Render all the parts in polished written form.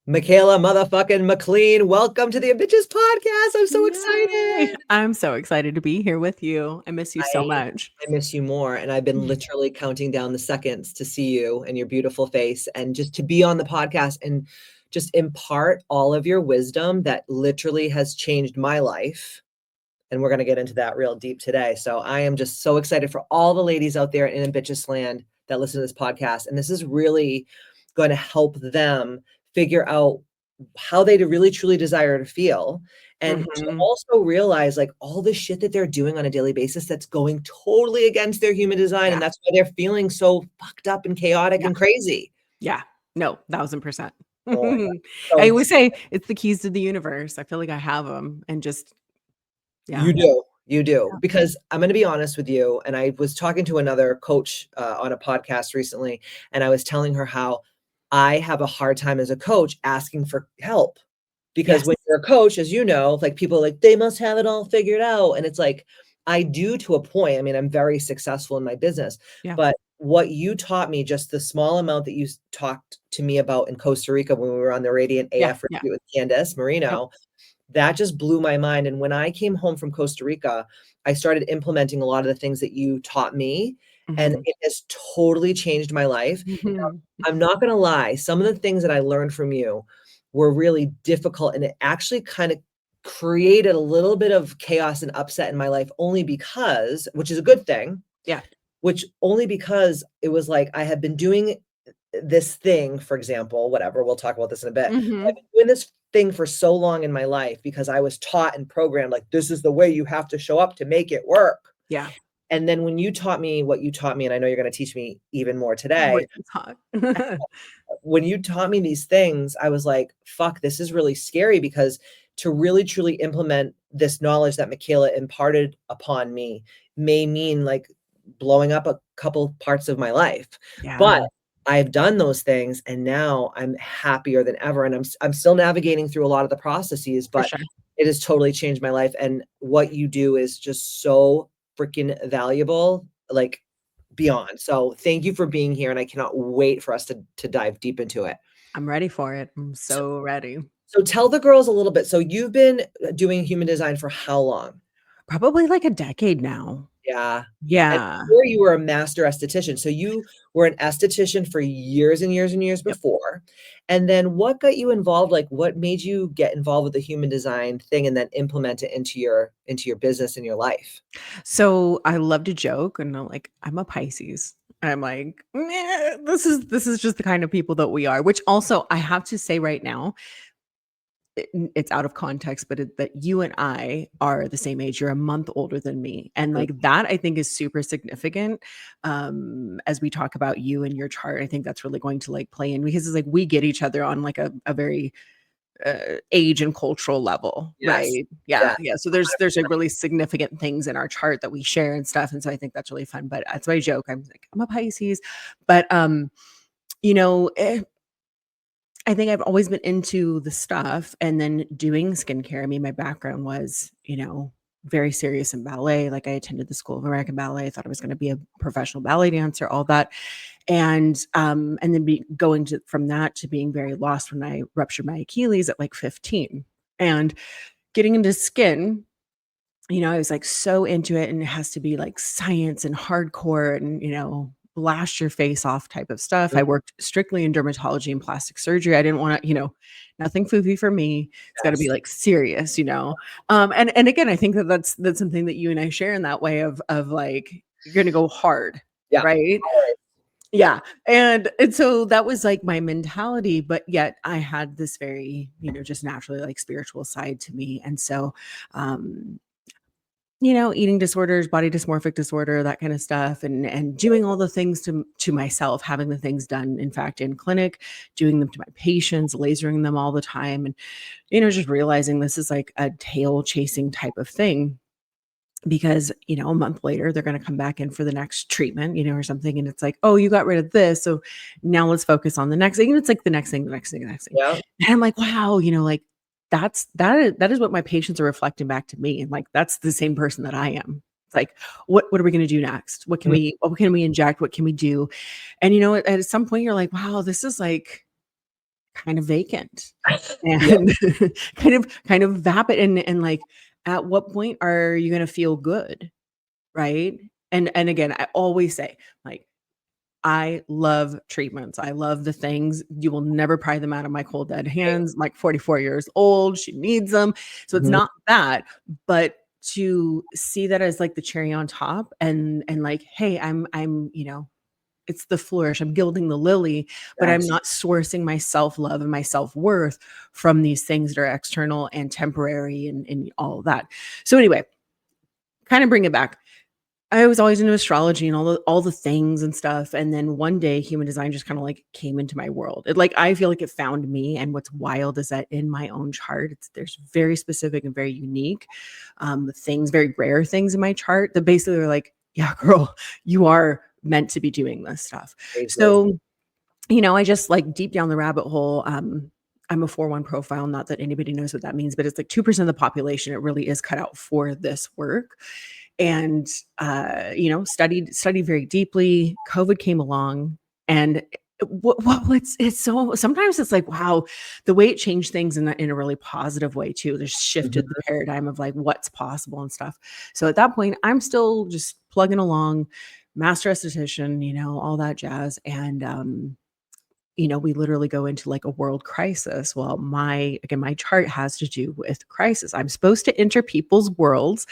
Mikaela motherfucking Maclean, welcome to the Ambitchious podcast. I'm so Yay. excited. I'm so excited to be here with you. I miss you so I much. I miss you more, and I've been literally counting down the seconds to see you and your beautiful face, and just to be on the podcast and just impart all of your wisdom that literally has changed my life. And we're going to get into that real deep today. So I am just so excited for all the ladies out there in Ambitchious land that listen to this podcast, and this is really going to help them figure out how they really truly desire to feel, and to Mhm. also realize like all the shit that they're doing on a daily basis that's going totally against their human design, Yeah. and that's why they're feeling so fucked up and chaotic Yeah. and crazy. Yeah. No, 1000%. Oh my God. I So always say it's the keys to the universe. I feel like I have them and just, yeah. you do, because I'm going to be honest with you. And I was talking to another coach on a podcast recently, and I was telling her how I have a hard time as a coach asking for help. Because Yes. when you're a coach, as you know, like people are like, they must have it all figured out. And it's like, I do to a point. I mean, I'm very successful in my business, Yeah. but what you taught me, just the small amount that you talked to me about in Costa Rica when we were on the Radiant Yeah. AF Yeah. retreat with Candace Yep. Marino, that just blew my mind. And when I came home from Costa Rica, I started implementing a lot of the things that you taught me, and Mhm. it has totally changed my life. Mhm. I'm not going to lie. Some of the things that I learned from you were really difficult, and it actually kind of created a little bit of chaos and upset in my life, only because, which is a good thing, Yeah. which only because it was like I had been doing this thing, for example, whatever, we'll talk about this in a bit. I've Mhm. been doing this thing for so long in my life because I was taught and programmed like this is the way you have to show up to make it work. Yeah. And then when you taught me what you taught me, and I know you're going to teach me even more What today, you taught. when you taught me these things, I was like, fuck, this is really scary, because to really truly implement this knowledge that Mikaela imparted upon me may mean like blowing up a couple parts of my life. But Yeah. I've done those things, and now I'm happier than ever. And I'm still navigating through a lot of the processes, For but sure. it has totally changed my life. And what you do is just so freaking valuable. Like beyond. So thank you for being here, and I cannot wait for us to dive deep into it. I'm ready for it. I'm So, so ready. so tell the girls a little bit. So you've been doing human design for how long? Probably like a decade now. Yeah. And Yeah. before you were a master esthetician. So you were an esthetician for years and years and years Yep. before. And then what got you involved? Like what made you get involved with the human design thing and then implement it into your business and your life? So I love to joke and I'm like, I'm a Pisces. I'm like, "Meh, this is just the kind of people that we are," which also I have to say right now, it's out of context, but that you and I are the same age. You're a month older than me. And Mm. like that, I think is super significant. As we talk about you and your chart, I think that's really going to like play in because it's like we get each other on like a very age and cultural level, Yes. right? Yeah, Yeah. yeah. So there's like really significant things in our chart that we share and stuff, and so I think that's really fun. But that's my joke. I'm like I'm a Pisces, but you know, I think I've always been into the stuff, and then doing skincare. I mean, my background was very serious in ballet. Like I attended the School of American Ballet. I thought I was going to be a professional ballet dancer, all that, and then going to from that to being very lost when I ruptured my Achilles at like 15 and getting into skin. I was like so into it, and it has to be like science and hardcore and blast your face off type of stuff. I worked strictly in dermatology and plastic surgery. I didn't want to, nothing foofy for me. It's got to be Yes. like serious. And again, I think that's something that you and I share in that way of like you're gonna go hard, Yeah. right? Yeah. And so that was like my mentality, but yet I had this very, just naturally like spiritual side to me. And so um eating disorders, body dysmorphic disorder, that kind of stuff, and doing all the things to myself, having the things done, in fact, in clinic, doing them to my patients, lasering them all the time, and just realizing this is like a tail chasing type of thing because a month later they're going to come back in for the next treatment or something, and it's like, oh, you got rid of this, so now let's focus on the next thing, and it's like the next thing, the next thing, the next thing. Yeah. And I'm like, wow, like that is what my patients are reflecting back to me, and like that's the same person that I am. It's like, what are we going to do next? What can we inject? What can we do? And at some point you're like, wow, this is like kind of vacant Yep. and kind of vapid, and like, at what point are you gonna feel good, right? And again, I always say, like, I love treatments. I love the things. You will never pry them out of my cold dead hands. I'm like 44 years old. She needs them. So it's Mhm. not that, but to see that as like the cherry on top, and like, hey, I'm, it's the flourish. I'm gilding the lily, but I'm Yes. not sourcing my self-love and my self-worth from these things that are external and temporary, and all of that. So anyway, kind of bring it back. I was always into astrology and all the things and stuff, and then one day human design just kinda, like, came into my world. It, like, I feel like it found me, and what's wild is that in my own chart, there's very specific and very unique, things, very rare things in my chart that basically are like, "Yeah, girl, you are meant to be doing this stuff." Crazy. So, I just, like, deep down the rabbit hole, I'm a 4-1 profile, not that anybody knows what that means, but it's like 2% of the population, it really is cut out for this work, and studied very deeply. COVID came along, and it's so, sometimes it's like, wow, the way it changed things in a really positive way too. There's shifted the Mhm. paradigm of like what's possible and stuff. So at that point, I'm still just plugging along, master esthetician, all that jazz. And we literally go into like a world crisis. Well, my chart has to do with crisis. I'm supposed to enter people's worlds.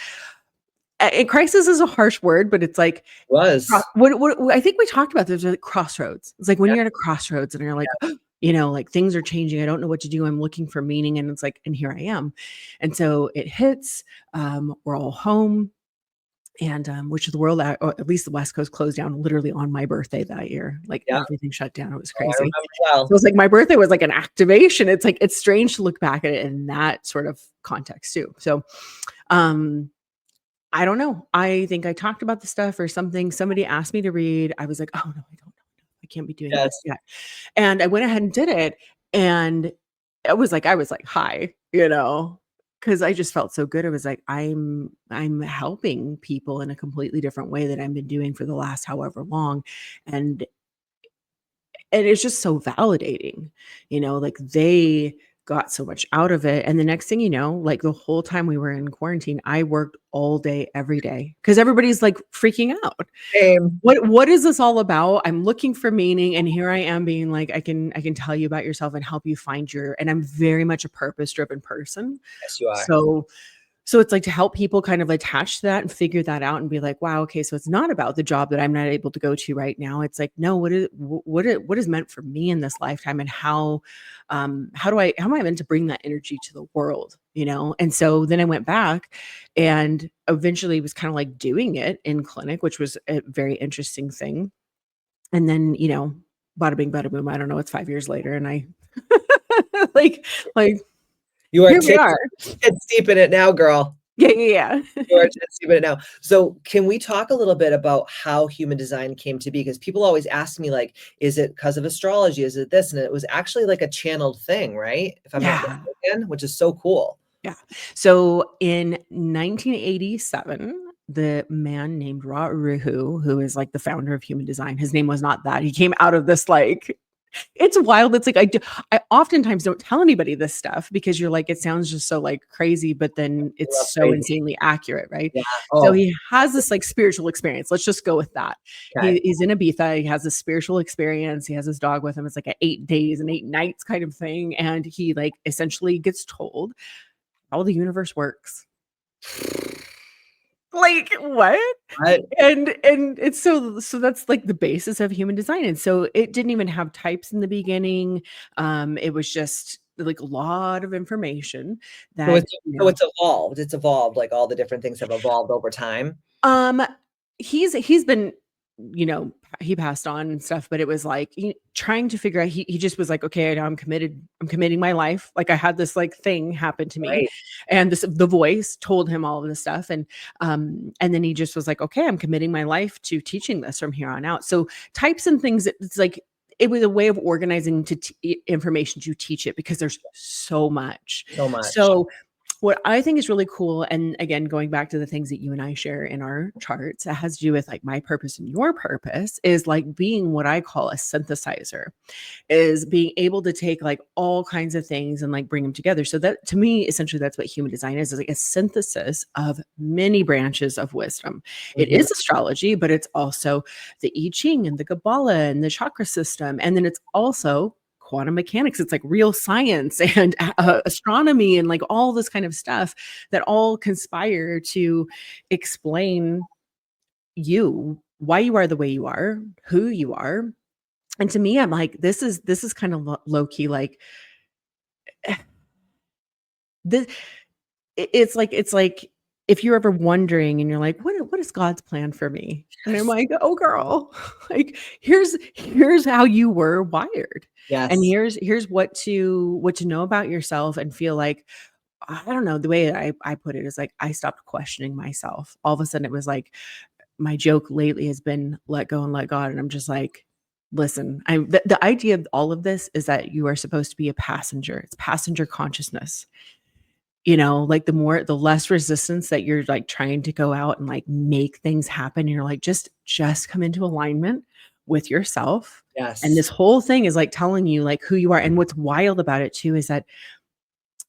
And crisis is a harsh word, but it's like, Was. I think we talked about, there's a crossroads. It's like when Yeah, you're at a crossroads and you're like, yeah, like things are changing. I don't know what to do. I'm looking for meaning. And it's like, and here I am. And so it hits, we're all home. And which the world, or at least the West Coast, closed down literally on my birthday that year. Like yeah. everything shut down. It was Oh, I crazy. remember So well. it's like my birthday was like an activation. It's like, it's strange to look back at it in that sort of context too. So um I don't know. I think I talked about the stuff or something. Somebody asked me to read. I was like, "Oh, no, I don't know. I can't be doing this Yes. yet." And I went ahead and did it, and I was like, "Hi," because I just felt so good. I was like, I'm helping people in a completely different way that I've been doing for the last however long, and it's just so validating, like they got so much out of it. And the next thing you know, like the whole time we were in quarantine, I worked all day, every day because everybody's like freaking out. Same. What is this all about? I'm looking for meaning. And here I am being like, I can tell you about yourself and help you find and I'm very much a purpose driven person. Yes, you are. So it's like to help people kind of attach to that and figure that out and be like, wow, okay, so it's not about the job that I'm not able to go to right now. It's like, no, what is meant for me in this lifetime, and how am I meant to bring that energy to the world, And so then I went back and eventually was kind of like doing it in clinic, which was a very interesting thing. And then, bada bing, bada boom. I don't know. It's 5 years later, and I like You are here we are. tits deep in it now, girl. Yeah, yeah, You yeah. are tits deep in it now. So can we talk a little bit about how human design came to be? Because people always ask me, like, is it because of astrology? Is it this? And it was actually like a channeled thing, right? If I'm not Yeah. mistaken, which is so cool. Yeah. So in 1987, the man named Ra Uru, who is like the founder of human design, his name was not that. He came out of this like, it's wild. It's like I oftentimes don't tell anybody this stuff because you're like, it sounds just so like crazy, but then I it's love so crazy. insanely accurate, right? Yeah. So Oh, he has this like spiritual experience. Let's just go with that. okay. He's in Ibiza. He has this spiritual experience. He has his dog with him. It's like a 8 days and 8 nights kind of thing. And he like essentially gets told how the universe works. Like, what? What? And it's so that's like the basis of human design. And so it didn't even have types in the beginning. It was just like a lot of information So that, it's so it's evolved. It's evolved. Like all the different things have evolved over time. Um, he's been, he passed on and stuff, but it was like trying to figure out. He just was like, okay, now I'm committed. I'm committing my life. Like I had this like thing happen to me, Right. and the voice told him all of this stuff, and then he just was like, okay, I'm committing my life to teaching this from here on out. So types and things. It's like it was a way of organizing information to teach it because there's so much. So much. So What I think is really cool, and again, going back to the things that you and I share in our charts, it has to do with like my purpose and your purpose, is like being what I call a synthesizer, is being able to take like all kinds of things and like bring them together. So that to me, essentially, that's what human design is like a synthesis of many branches of wisdom. It Mhm. is astrology, but it's also the I Ching and the Kabbalah and the chakra system. And then it's also quantum mechanics. It's like real science and astronomy and like all this kind of stuff that all conspire to explain you, why you are the way you are, who you are. And to me, I'm like, this is kind of low key, like this. It's like if you're ever wondering and you're like, what is God's plan for me? And I'm Yes. like, oh girl, like here's how you were wired. And Yes. here's what to know about yourself and feel like, I don't know, the way I put it is like I stopped questioning myself. All of a sudden it was like my joke lately has been let go and let God. And I'm just like, listen, the idea of all of this is that you are supposed to be a passenger. It's passenger consciousness. Like the less resistance that you're like trying to go out and like make things happen. And you're like, just come into alignment with yourself. And Yes. this whole thing is like telling you like who you are. And what's wild about it too is that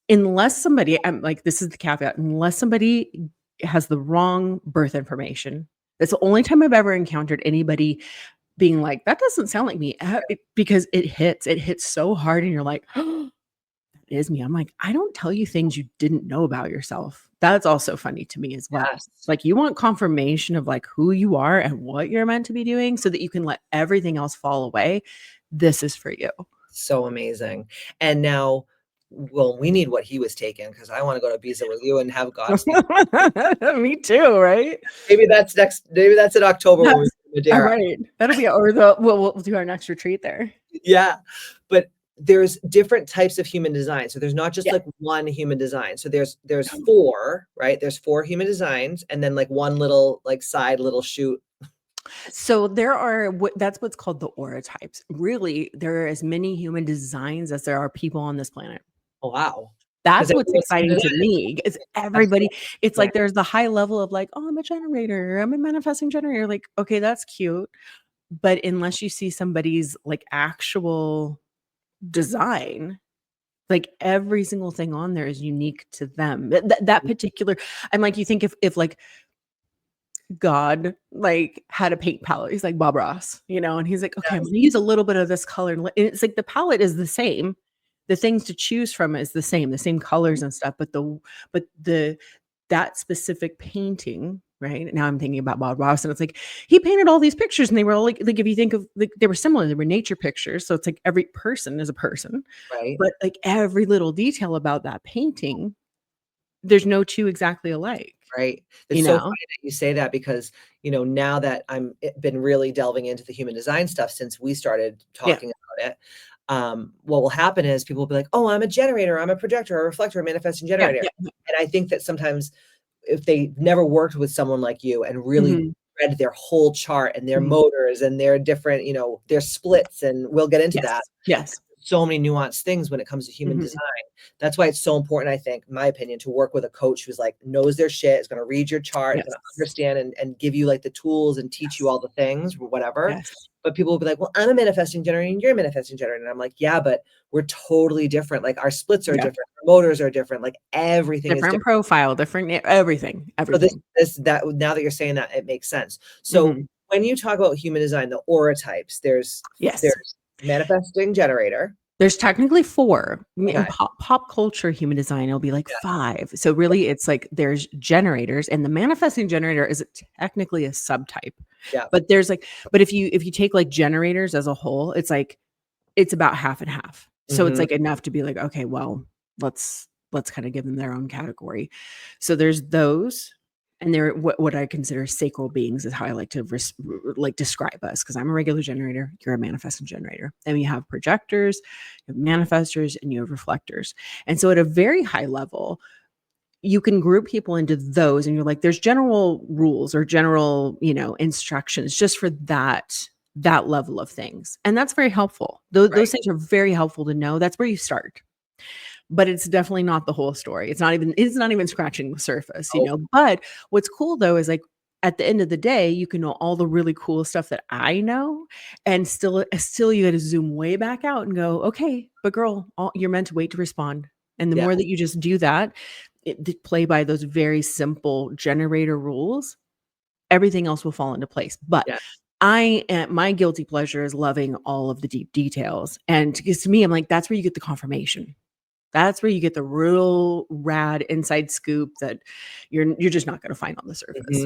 unless somebody, I'm like, this is the caveat, unless somebody has the wrong birth information, that's the only time I've ever encountered anybody being like, that doesn't sound like me, because it hits so hard and you're like, oh, that is me. I'm like, I don't tell you things you didn't know about yourself. That's also funny to me as well. Yes. Like you want confirmation of like who you are and what you're meant to be doing so that you can let everything else fall away. This is for you. So amazing. And now, well, we need what he was taking because I want to go to Ibiza with you and have God speak. Me too, right? Maybe that's next. Maybe that's in October when we That's go to Madeira. right. That'll be or the we'll do our next retreat there. Yeah, but there's different types of human design. So there's not just Yeah. like one human design. So there's four, right? There's four human designs, and then like one little like side little shoot. So there are that's what's called the aura types. Really, there are as many human designs as there are people on this planet. Oh wow, because That's what's everyone's exciting to me. Is everybody, absolutely it's different, like there's the high level of like, oh, I'm a generator, I'm a manifesting generator. Like, okay, that's cute. But unless you see somebody's like actual design, like every single thing on there is unique to them. That particular, I'm like, you think if like God like had a paint palette, he's like Bob Ross, and he's like, okay, I'm yes, gonna use a little bit of this color. And it's like the palette is the same. The things to choose from is the same colors and stuff, but the that specific painting, right? Now I'm thinking about Bob Ross, and it's like he painted all these pictures, and they were all like if you think of like they were similar, they were nature pictures. So it's like every person is a person, right. but like every little detail about that painting, there's no two exactly alike, Right. you It's so funny know? that you say that because, now that been really delving into the human design stuff since we started Yeah. talking about it, what will happen is people will be like, "Oh, I'm a generator, I'm a projector, a reflector, a manifesting Yeah. generator." Yeah. And I think that sometimes if they never worked with someone like you and really Mhm. read their whole chart and their Mhm. motors and their different, their splits, and we'll get into that. Yes. Yes. So many nuanced things when it comes to human Mhm. design. That's why it's so important, I think, in my opinion, to work with a coach who's like knows their shit, is going to read your chart, is going to Yes. understand and give you like the tools and teach you Yes. all the things, whatever. Yes. But people will be like, well, I'm a manifesting generator and you're a manifesting generator. And I'm like, yeah, but we're totally different. Like our splits are Yeah. different, our motors are different, like everything is Different different. profile, different everything, So everything. that now that you're saying that, it makes sense. So Mhm. when you talk about human design, the aura types, Yes. there's manifesting generator. There's technically 4. In Okay. pop culture human design, it'll be like Yeah. 5. So really it's like there's generators and the manifesting generator is technically a subtype. Yeah. But there's like but if you take like generators as a whole, it's like it's about half and half. So it's Mhm. like enough to be like, okay, well, let's kind of give them their own category. So there's those, and they're what I consider sacral beings is how I like to like describe us because I'm a regular generator, you're a manifesting generator. Then you have projectors, you have manifestors, and you have reflectors. And so at a very high level, you can group people into those, and you're like, there's general rules or general, instructions just for that level of things. And that's very helpful. Those Right. things are very helpful to know. That's where you start. but it's definitely not the whole story. It's not even scratching the surface, you Oh, know. But what's cool though is like at the end of the day, you can know all the really cool stuff that I know, and still you got to zoom way back out and go, okay, but girl, you're meant to wait to respond. And the yeah. more that you just do that, play by those very simple generator rules, everything else will fall into place. But Yeah. my guilty pleasure is loving all of the deep details. And because to me, I'm like, that's where you get the confirmation. That's where you get the real rad inside scoop that you're just not going to find on the surface.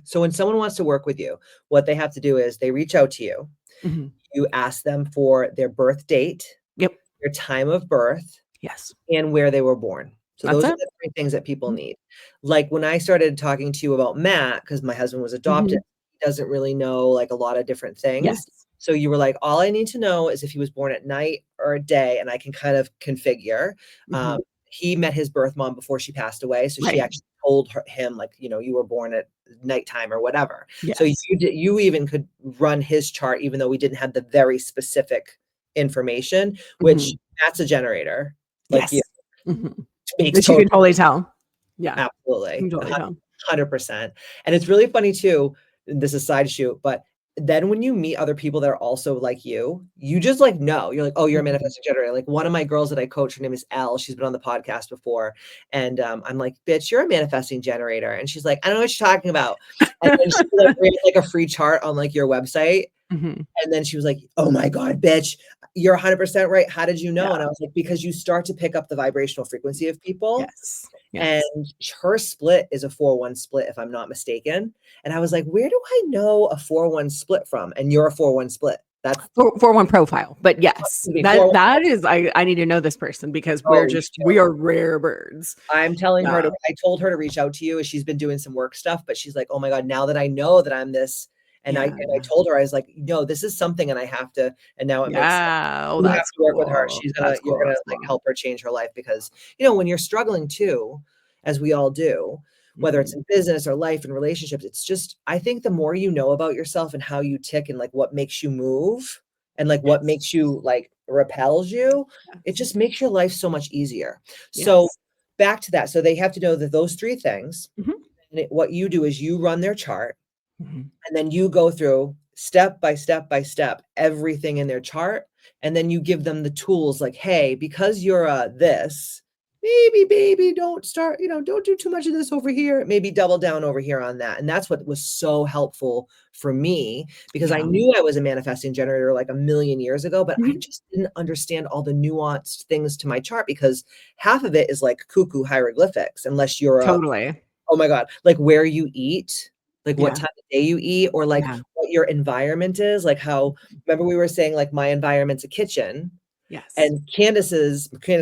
So when someone wants to work with you, what they have to do is they reach out to you. Mhm. You ask them for their birth date, Yep. their time of birth, Yes. and where they were born. So That's those are it. the 3 things that people Mhm. need. Like, when I started talking to you about Matt, because my husband was adopted, Mhm. he doesn't really know, like, a lot of different things. Yes. So you were like, "All I need to know is if he was born at night or a day, and I can kind of configure." Mhm. He met his birth mom before she passed away, so she Right. actually told him, like, "You were born at nighttime," or whatever. So Yes. you even could run his chart even though we didn't have the very specific information, which Mhm. Matt's a generator, like you. Yes. Mhm. Makes That you total can totally tell. Yeah. You absolutely, can totally tell. 100%, and it's really funny too, this is a side shoot, but then when you meet other people that are also like you just, like, know. You're like, "Oh, you're a Mhm. manifesting generator." Like, one of my girls that I coach, her name is Elle, she's been on the podcast before, and, I'm like, "Bitch, you're a manifesting generator," and she's like, "I don't know what you're talking about," and then she, like, ran, like, a free chart on, like, your website, Mhm. and then she was like, "Oh my god, bitch, you're 100% right. How did you know?" And Yeah. I was like, "Because you start to pick up the vibrational frequency of people." Yes. And Yes. her split is a 4-1 split, if I'm not mistaken. And I was like, "Where do I know a 4-1 split from?" And you're a 4-1 split. That's For one profile, but yes, excuse me, that 4 that is I need to know this person because oh, you we do. are rare birds. I'm telling her Yeah. to I told her to reach out to you, as she's been doing some work stuff, but she's like, "Oh my god, now that I know that I'm this," and I Yeah. told her, I was like, "No, this is something and I have to," and now it makes sense. Yeah. Oh, You have that's to work with her. cool. That's You're cool, gonna, that's like, cool. help her change her life because, when you're struggling too, as we all do, whether it's Mhm. in business or life and relationships, it's just I think the more you know about yourself and how you tick and, like, what makes you move and, like, what Yes. makes you, like, repels you, it Yes. just makes your life so much easier. So, Yes. back to that. So they have to know that those 3 things, Mhm. and what you do is you run their chart, Mhm. and then you go through step by step by step everything in their chart, and then you give them the tools like, "Hey, because you're a this, maybe baby don't start, don't do too much of this over here, maybe double down over here on that." And that's what was so helpful for me because I Yeah. knew I was a manifesting generator like a million years ago, but I Mhm. just didn't understand all the nuanced things to my chart because half of it is like cuckoo hieroglyphics unless you're a Totally. oh my god, like where you eat, like what Yeah. time of day you eat, or like Yeah. what your environment is, like how remember we were saying like my environment's a kitchen, Yes. and Candace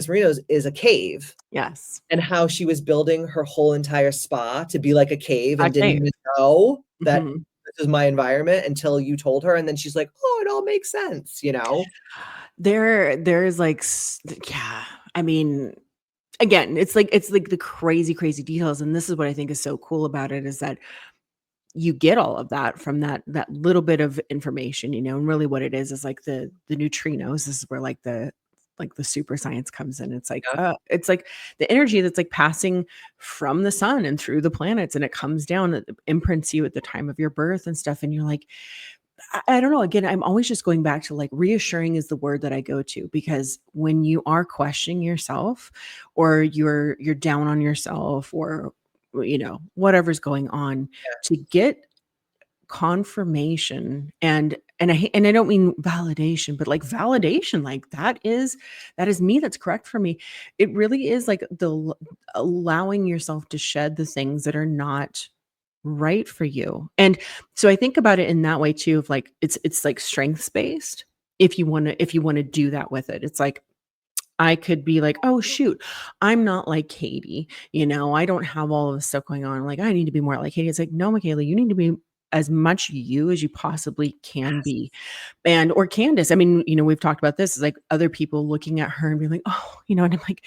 Marino's is a cave, Yes. and how she was building her whole entire spa to be like a cave and didn't Okay. even know that Mhm. this is my environment until you told her, and then she's like, "Oh, it all makes sense," you know? There's like yeah. I mean, again, it's like the crazy, crazy details. And this is what I think is so cool about it is that you get all of that from that little bit of information, and really what it is like the neutrinos. This is where like the super science comes in. Yeah, It's like the energy that's like passing from the sun and through the planets, and it comes down, it imprints you at the time of your birth and stuff. And you're like, I don't know. Again, I'm always just going back to like reassuring is the word that I go to because when you are questioning yourself or you're down on yourself or whatever's going on, to get confirmation and I don't mean validation, but like validation, like that is me, that's correct for me. It really is like allowing yourself to shed the things that are not right for you. And so I think about it in that way too, of like it's like strengths based. If you want to do that with it, it's like I could be like, oh shoot, I'm not like Katie. I don't have all of this stuff going on. Like I need to be more like Katie. It's like, no, Michaela, you need to be as much you as you possibly can yes, be. And or Candace. I mean, we've talked about this, is like other people looking at her and being like, oh, and I'm like,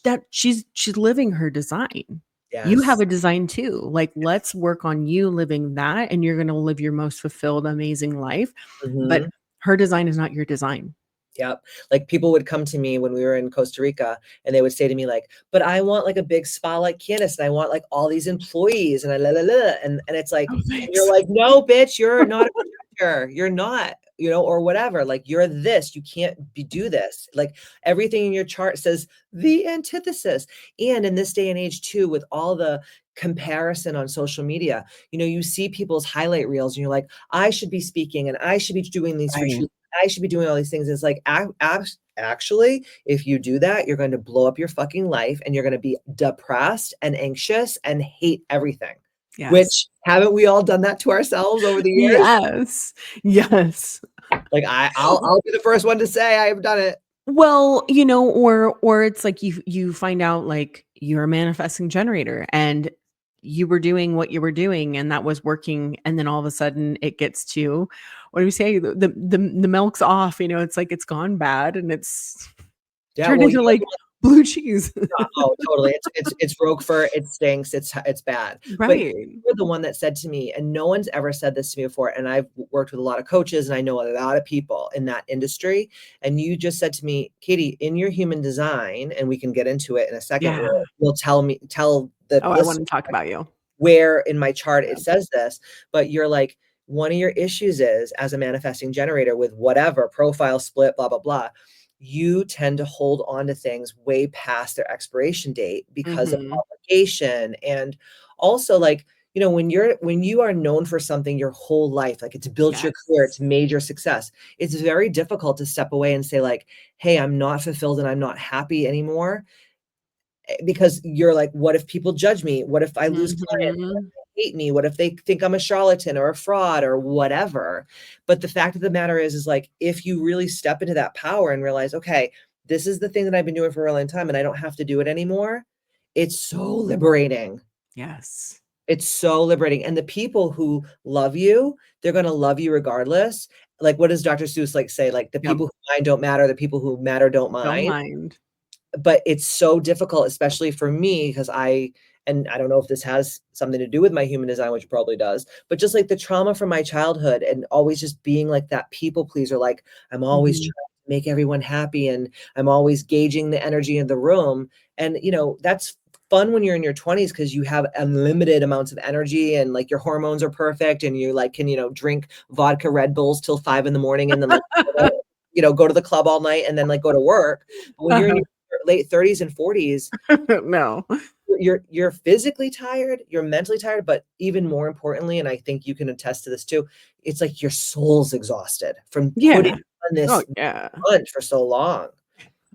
that she's living her design. You have yes, a design too. Like, let's work on you living that, and you're gonna live your most fulfilled, amazing life. But mhm, her design is not your design. Yep. Like people would come to me when we were in Costa Rica and they would say to me like, but I want like a big spa like Candace and I want like all these employees and I la la la. And it's like, Oh, and you're thanks. like, no, bitch, you're not a projector. You're not, or whatever. Like you're this, you can't do this. Like everything in your chart says the antithesis. And in this day and age too, with all the comparison on social media, you see people's highlight reels and you're like, I should be speaking and I should be doing these Right. retreats. I should be doing all these things. It's like, actually, if you do that, you're going to blow up your fucking life and you're going to be depressed and anxious and hate everything. Yes. Which haven't we all done that to ourselves over the years? Yes. Yes. Like I'll be the first one to say I have done it. Well, or it's like you find out like you're a manifesting generator and you were doing what you were doing and that was working, and then all of a sudden it gets to, what do we say, the milk's off, it's like it's gone bad and it's Yeah, turned well, into like blue cheese. oh, totally. It's Roquefort. It stinks. It's bad. But Right. you're the one that said to me, and no one's ever said this to me before. And I've worked with a lot of coaches, and I know a lot of people in that industry. And you just said to me, Katie, in your human design, and we can get into it in a second. Yeah. Where you'll tell the Oh, I want listener to talk about you. where in my chart Yeah. it says this, but you're like, one of your issues is as a manifesting generator with whatever profile split, blah, blah, blah, you tend to hold on to things way past their expiration date because of Mhm. obligation. And also like, when you are known for something your whole life, like it's built your career, Yes. it's major success, it's very difficult to step away and say like, hey, I'm not fulfilled and I'm not happy anymore. Because you're like, what if people judge me? What if I lose clients? Mhm. Hate me? What if they think I'm a charlatan or a fraud or whatever? But the fact of the matter is like, if you really step into that power and realize, okay, this is the thing that I've been doing for a really long time and I don't have to do it anymore. It's so liberating. Yes. It's so liberating. And the people who love you, they're going to love you regardless. Like, what does Dr. Seuss like say? Like the Yep. people who mind don't matter. The people who matter don't Don't mind. mind. But it's so difficult, especially for me, because and I don't know if this has something to do with my human design, which probably does, but just like the trauma from my childhood and always just being like that people pleaser, like I'm always trying Mhm. to make everyone happy and I'm always gauging the energy in the room. And, that's fun when you're in your 20s because you have unlimited amounts of energy and like your hormones are perfect and you like can, drink vodka Red Bulls till 5 a.m. and then like, go to the club all night and then like go to work. But when you're in Uh-huh. your late 30s and 40s, No. you're physically tired, you're mentally tired, but even more importantly, and I think you can attest to this too, it's like your soul's exhausted from putting Yeah. on Oh, this yeah. front for so long.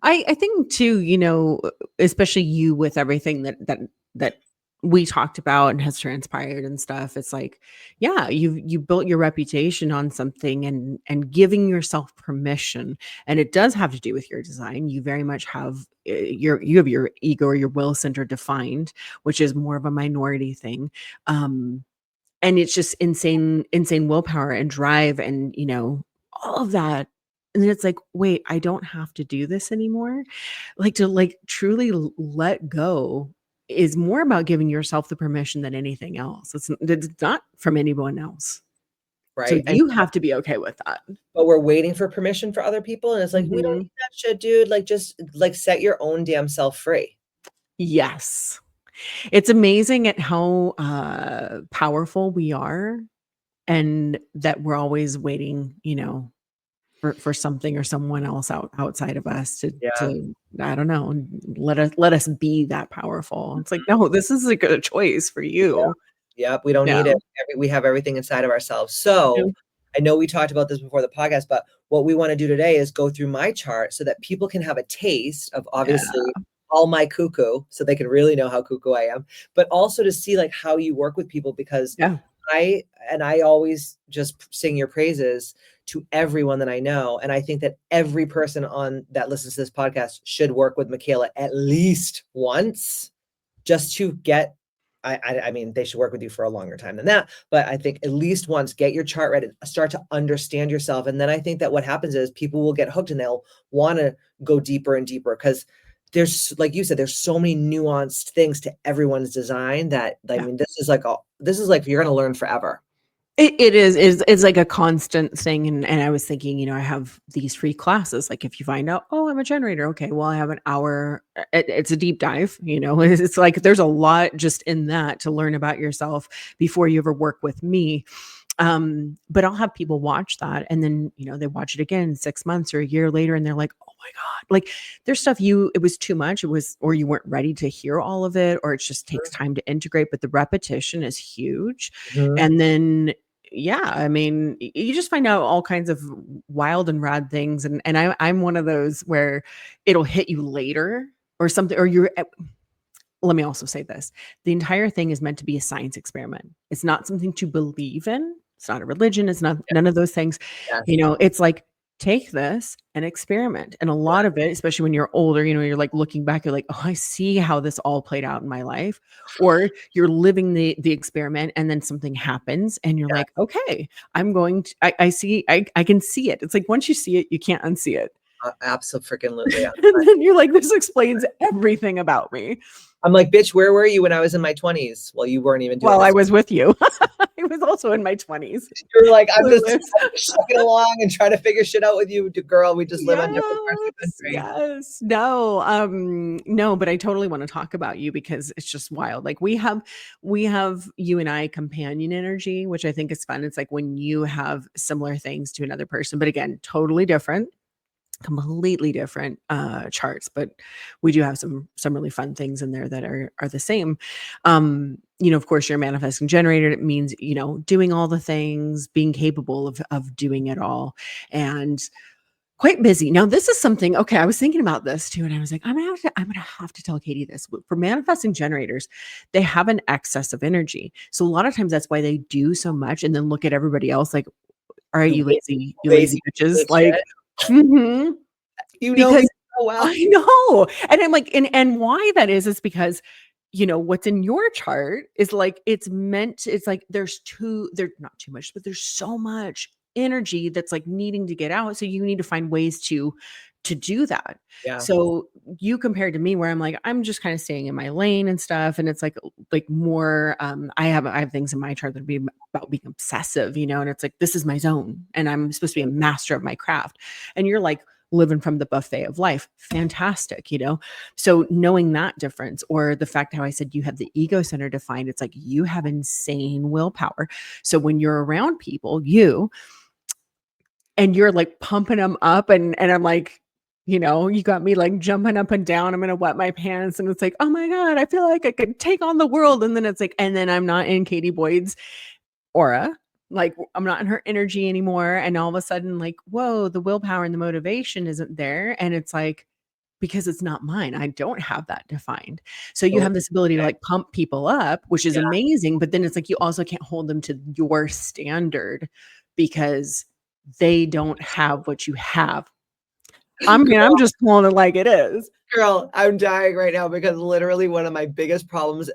I think too, especially you with everything that we talked about and has transpired and stuff. It's like, yeah, you built your reputation on something, and giving yourself permission. And it does have to do with your design. You very much have you have your ego or your will center defined, which is more of a minority thing. And it's just insane willpower and drive and, all of that. And then it's like, wait, I don't have to do this anymore. Like to like truly let go is more about giving yourself the permission than anything else. It's not from anyone else. So Right? And you have to be okay with that. but we're waiting for permission for other people, and it's like, we don't Mhm. need that shit, dude. Like, just like set your own damn self free. Yes. It's amazing at how powerful we are, and that we're always waiting, for something or someone else outside of us Yeah. to I don't know, let us be that powerful. It's like, no, this is like a choice for Yeah. you. Yep, we don't Yeah. need it. We have everything inside of ourselves. Yeah. So, I know we talked about this before the podcast, but what we wanna do today is go through my chart so that people can have a taste of Yeah. obviously all my cuckoo, so they can really know how cuckoo I am, but also to see, like, how you work with people because Yeah. I always just sing your praises to everyone that I know, and I think that every person on that listens to this podcast should work with Mikaela at least once just to get I mean, they should work with you for a longer time than that, but I think at least once, get your chart read and start to understand yourself, and then I think that what happens is people will get hooked and they'll wanna go deeper and deeper because there's like you said, there's so many nuanced things to everyone's design that I Yeah. mean, this is like you're gonna learn forever. It is it's like a constant thing, and I was thinking, you know, I have these free classes, like, if you find out, "Oh, I'm a generator," okay, well, I have an hour, it's a deep dive, you know, it's like there's a lot just in that to learn about yourself before you ever work with me, but I'll have people watch that, and then, you know, they watch it again 6 months or a year later, and they're like, "Oh my god," like, there's stuff it was too much, it was or you weren't ready to hear all of it, or it just takes time to integrate, but the repetition is huge, Mhm. and then yeah, I mean, you just find out all kinds of wild and rad things, and I'm one of those where it'll hit you later or something, or you're let me also say this. The entire thing is meant to be a science experiment. It's not something to believe in. It's not a religion. It's not none of those things. You Yes. know, it's like take this and experiment. And a lot of it, especially when you're older, you know, you're like looking back, you're like, oh, I see how this all played out in my life. Or you're living the experiment and then something happens and you're Yeah. like, okay, I'm going to I see I can see it. It's like once you see it, you can't unsee it. Abso-freaking-lutely. And then you're like, this explains everything about me. I'm like, "Bitch, where were you when I was in my 20s?" Well, you weren't even doing Well, I this. was with you. I was also in my 20s. You were like, "I'm just Clueless. chugging along and trying to figure shit out with you, d girl. We just live on different parts of the Yes, country." yes. No, no, but I totally wanna talk about you because it's just wild. Like, we have you and I companion energy, which I think is fun. It's like when you have similar things to another person, but again, totally different. Completely different charts, but we do have some really fun things in there that are the same. You know, of course, you're a manifesting generator. It means, you know, doing all the things, being capable of doing it all, and quite busy. Now, this is something, okay, I was thinking about this too, and I was like, I'm gonna have to tell Katie this. For manifesting generators, they have an excess of energy. So a lot of times that's why they do so much and then look at everybody else like, all right, You you lazy lazy piece bitches. of Like, shit. mhm. You know me Because so well. I know, and I'm like and why that is because, you know, what's in your chart is like it's like there's not too much, but there's so much energy that's like needing to get out, so you need to find ways to do that. Yeah. So, you compared to me where I'm like, I'm just kinda staying in my lane and stuff, and it's like more, I have things in my chart that be about being obsessive, you know, and it's like, this is my zone, and I'm supposed to be a master of my craft, and you're like living from the buffet of life. Fantastic, you know? So knowing that difference or the fact how I said you have the ego center defined, it's like you have insane willpower. So when you're around people, and you're like pumping them up and I'm like, you know, you got me like jumping up and down. I'm gonna wet my pants. And it's like, oh my God, I feel like I could take on the world. And then it's like, and then I'm not in Katie Boyd's aura. Like I'm not in her energy anymore. And all of a sudden, like, whoa, the willpower and the motivation isn't there. And it's like, because it's not mine. I don't have that defined. So you Oh, have this ability to okay. like pump people up, which is Yeah. amazing. But then it's like you also can't hold them to your standard because they don't have what you have. I mean, I'm Girl, just calling it like it is. girl, I'm dying right now because literally one of my biggest problems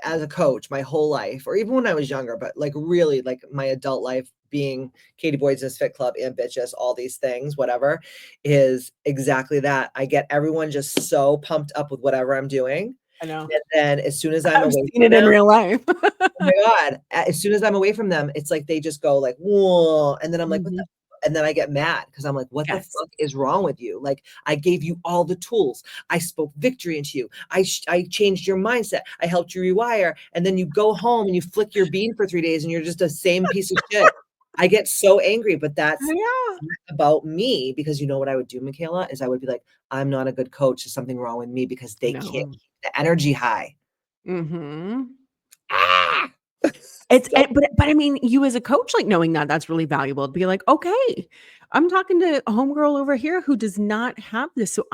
as a coach my whole life, or even when I was younger, but like really like my adult life being Katie Boyd's Fit Club, Ambitchious, all these things, whatever, is exactly that. I get everyone just so pumped up with whatever I'm doing. I know. And then as soon as I'm I've away seen from it in them, real life. oh my God, as soon as I'm away from them, it's like they just go like, "Whoa," and then I'm like, "What the," Mhm. and then I get mad because 'cause I'm like, "What the Yes. fuck is wrong with you? Like, I gave you all the tools. I spoke victory into you. I changed your mindset. I helped you rewire, and then you go home and you flick your bean for 3 days and you're just the same piece of shit." I get so angry, but that's Yeah. not about me because you know what I would do, Mikaela, is I would be like, "I'm not a good coach. There's something wrong with me because they can't No. keep the energy high." Mhm. Ah! It's So but I mean, you as a coach, like, knowing that, that's really valuable to be like, "Okay, I'm talking to a homegirl over here who does not have this, so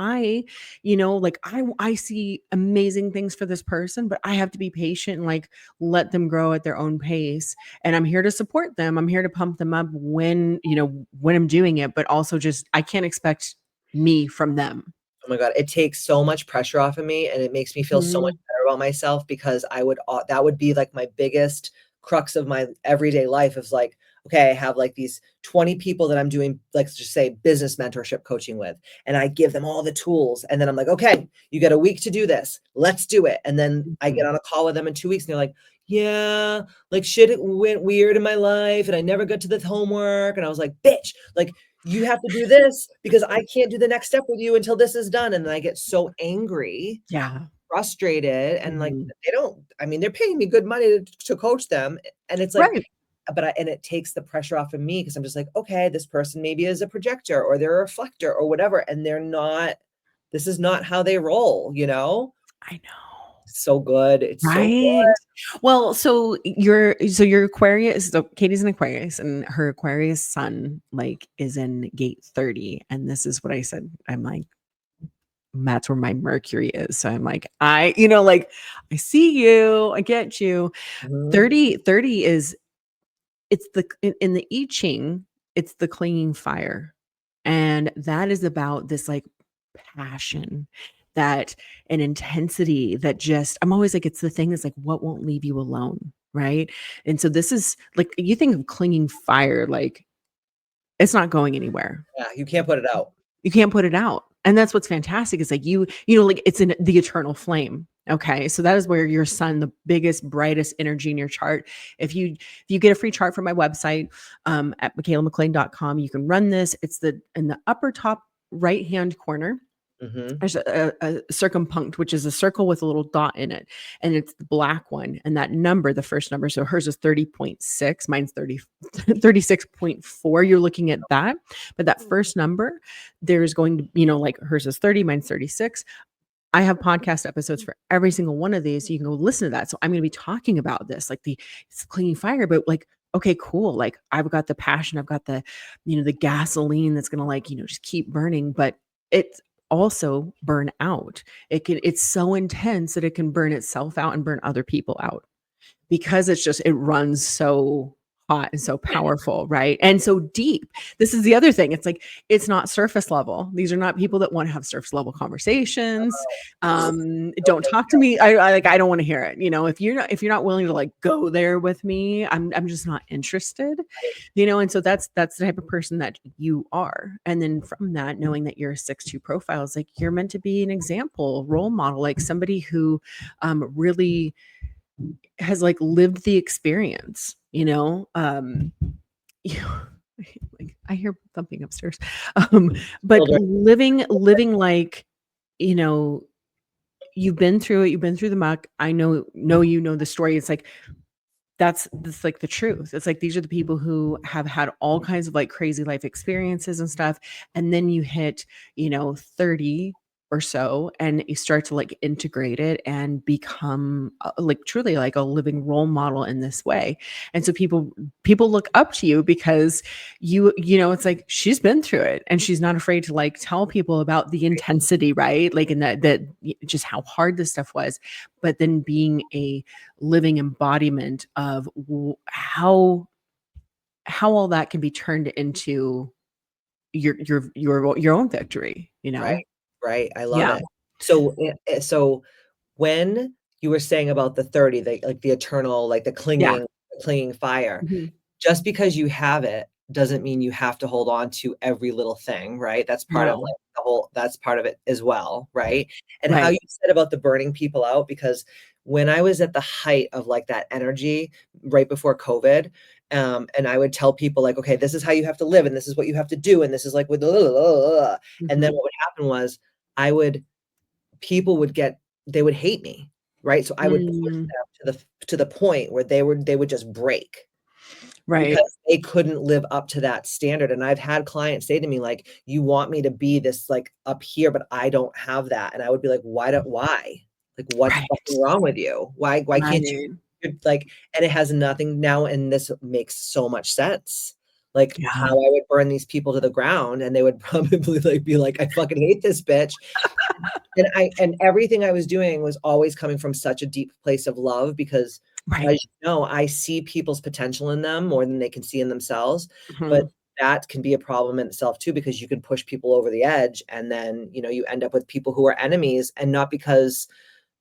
you know, like, I see amazing things for this person, but I have to be patient and, like, let them grow at their own pace, and I'm here to support them, I'm here to pump them up when, you know, when I'm doing it, but also just I can't expect me from them." oh my God, it takes so much pressure off of me, and it makes me feel so much Mhm. better about myself because I would that would be like my biggest crux of my everyday life is like, okay, I have like these 20 people that I'm doing, let's just say business mentorship coaching with, and I give them all the tools. And then I'm like, okay, you got a week to do this. Let's do it. And then I get Mhm. on a call with them in 2 weeks and they're like, yeah, like shit went weird in my life and I never got to the homework. And I was like, bitch, like you have to do this because I can't do the next step with you until this is done. And then I get so angry, Yeah. frustrated, and like Mhm. they don't, I mean, they're paying me good money to coach them. And it's like, Right. and it takes the pressure off of me because I'm just like, okay, this person maybe is a projector or they're a reflector or whatever. And they're not, this is not how they roll, you know? I know. So good. It's so Right. good. Well, so your Aquarius, so Katie's an Aquarius and her Aquarius sun like is in gate 30. And this is what I said. I'm like, that's where my Mercury is. So I'm like, like I see you, I get you. Mhm. 30 is it's in the I Ching, it's the clinging fire. And that is about this like passion, that an intensity that just I'm always like, it's the thing that's like what won't leave you alone, right? And so this is like you think of clinging fire, like it's not going anywhere. Yeah, you can't put it out. You can't put it out. And that's what's fantastic is like like it's in the eternal flame. Okay. So that is where your sun, the biggest, brightest energy in your chart. If you get a free chart from my website at MikaelaMaclean.com, you can run this. It's the in the upper top right hand corner. Mhm. There's a circumpunct, which is a circle with a little dot in it, and it's the black one. And that number, the first number, so hers is 30.6, mine's 36.4. You're looking at that. But that first number, there's going to, like hers is 30, mine's 36. I have podcast episodes for every single one of these. So you can go listen to that. So I'm going to be talking about this, like it's cleaning fire, but like, okay, cool. Like I've got the passion, I've got the gasoline that's going to like, just keep burning, but it's also burn out. It's so intense that it can burn itself out and burn other people out because it runs so hot and so powerful, right? And so deep. This is the other thing. It's like it's not surface level. These are not people that want to have surface level conversations. Don't talk to me. I don't want to hear it. If you're not willing to like go there with me, I'm just not interested. And so that's the type of person that you are. And then from that, knowing that you're a 6-2 profile is like you're meant to be an example, role model, like somebody who really has like lived the experience, you know, like I hear thumping upstairs. But Children. living like, you know, you've been through it, you've been through the muck. I know the story. It's like that's like the truth. It's like these are the people who have had all kinds of like crazy life experiences and stuff. And then you hit, 30 or so and you start to like integrate it and become like truly like a living role model in this way. And so people look up to you because it's like she's been through it and she's not afraid to like tell people about the intensity, right? Like in that just how hard this stuff was, but then being a living embodiment of how all that can be turned into your own victory. Right, right, I love Yeah. it. So when you were saying about the 30, like the eternal, like the Yeah. clinging fire, Mhm. just because you have it doesn't mean you have to hold on to every little thing, right? That's part of No. like that's part of it as well, right? And how Right. you said about the burning people out, because when I was at the height of like that energy right before COVID, and I would tell people like, okay, this is how you have to live, and this is what you have to do, and this is like with, and then Mhm. what would happen was I would people would get they would hate me, right? So I would push Mm. them to the point where they would just break Right. because they couldn't live up to that standard. And I've had clients say to me like, "You want me to be this like up here, but I don't have that." And I would be like, why? Like, what's Right. fucking wrong with you? Why can't you?" Right. Like, and it has nothing now, and this makes so much sense. Like how Yeah. I would burn these people to the ground, and they would probably like be like, "I fucking hate this bitch." And everything I was doing was always coming from such a deep place of love because, Right. as you know, I see people's potential in them more than they can see in themselves, but Mhm. that can be a problem in itself too because you can push people over the edge, and then, you end up with people who are enemies, and not because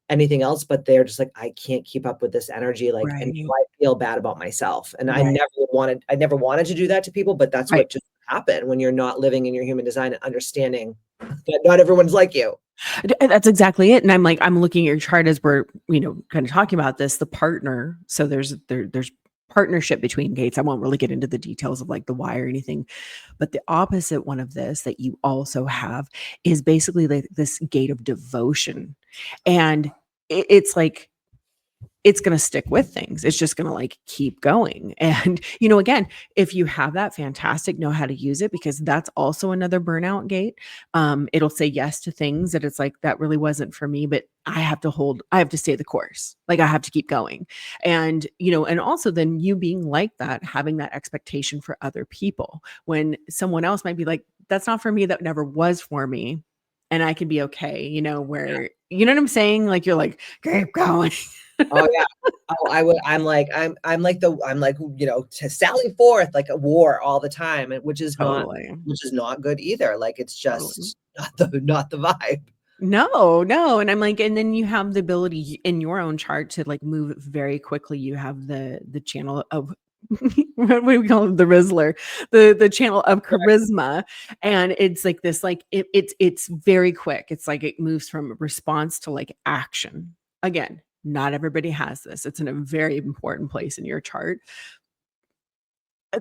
anything else, but they're just like, "I can't keep up with this energy," like, and Right. now I feel bad about myself, and Right. I never wanted to do that to people, but that's Right. what just happened when you're not living in your human design and understanding but not everyone's like you. That's exactly it. And I'm like, I'm looking at your chart as we're, kind of talking about this, the partner. So there's partnership between gates. I won't really get into the details of like the why or anything, but the opposite one of this that you also have is basically like this gate of devotion. And it's like, it's going to stick with things. It's just going to like keep going. And, again, if you have that, fantastic, know how to use it, because that's also another burnout gate. It'll say yes to things that it's like, that really wasn't for me, but I have to stay the course. Like I have to keep going. And, and also then you being like that, having that expectation for other people when someone else might be like, that's not for me. That never was for me. And I can be okay, where, you know what I'm saying? Like, you're like, keep going. Oh yeah. Oh, I'm like, to sally forth like a war all the time, which is Totally. not good either. Like it's Totally. just not the vibe. No, no. And I'm like, and then you have the ability in your own chart to like move very quickly. You have the channel of what do we call it? The Rizzler, the channel of charisma. And it's like this, like it's very quick. It's like it moves from response to like action. Again, not everybody has this. It's in a very important place in your chart.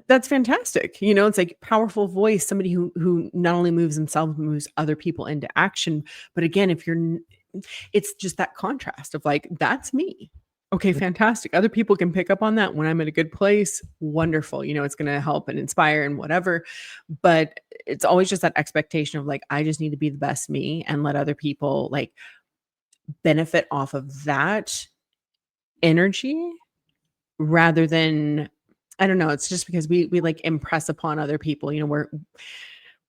That's fantastic. It's like powerful voice, somebody who not only moves themselves, moves other people into action. But again, it's just that contrast of like, that's me. Okay, fantastic. Other people can pick up on that when I'm in a good place. Wonderful. It's going to help and inspire and whatever. But it's always just that expectation of like, I just need to be the best me and let other people like benefit off of that energy rather than, I don't know, it's just because we like impress upon other people,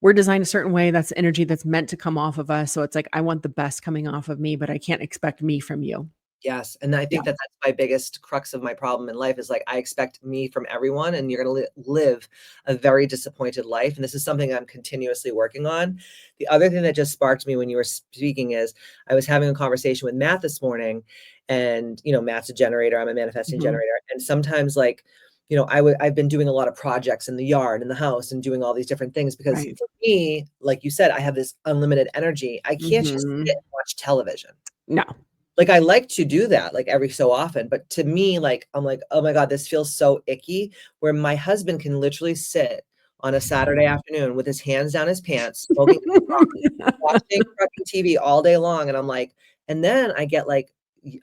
we're designed a certain way. That's energy that's meant to come off of us. So it's like, I want the best coming off of me, but I can't expect me from you. Yes, and I Yeah. think that that's my biggest crux of my problem in life is like I expect me from everyone, and you're going to live a very disappointed life. And this is something I'm continuously working on. The other thing that just sparked me when you were speaking is I was having a conversation with Matt this morning, and Matt's a generator. I'm a manifesting Mhm. generator, and sometimes like I've been doing a lot of projects in the yard, in the house, and doing all these different things because Right. for me, like you said, I have this unlimited energy. I can't just sit Mhm. and watch television. No. Like, I like to do that, like, every so often, but to me, like, I'm like, "Oh my god, this feels so icky," where my husband can literally sit on a Saturday afternoon with his hands down his pants, smoking coffee, watching fucking TV all day long, and I'm like and then I get, like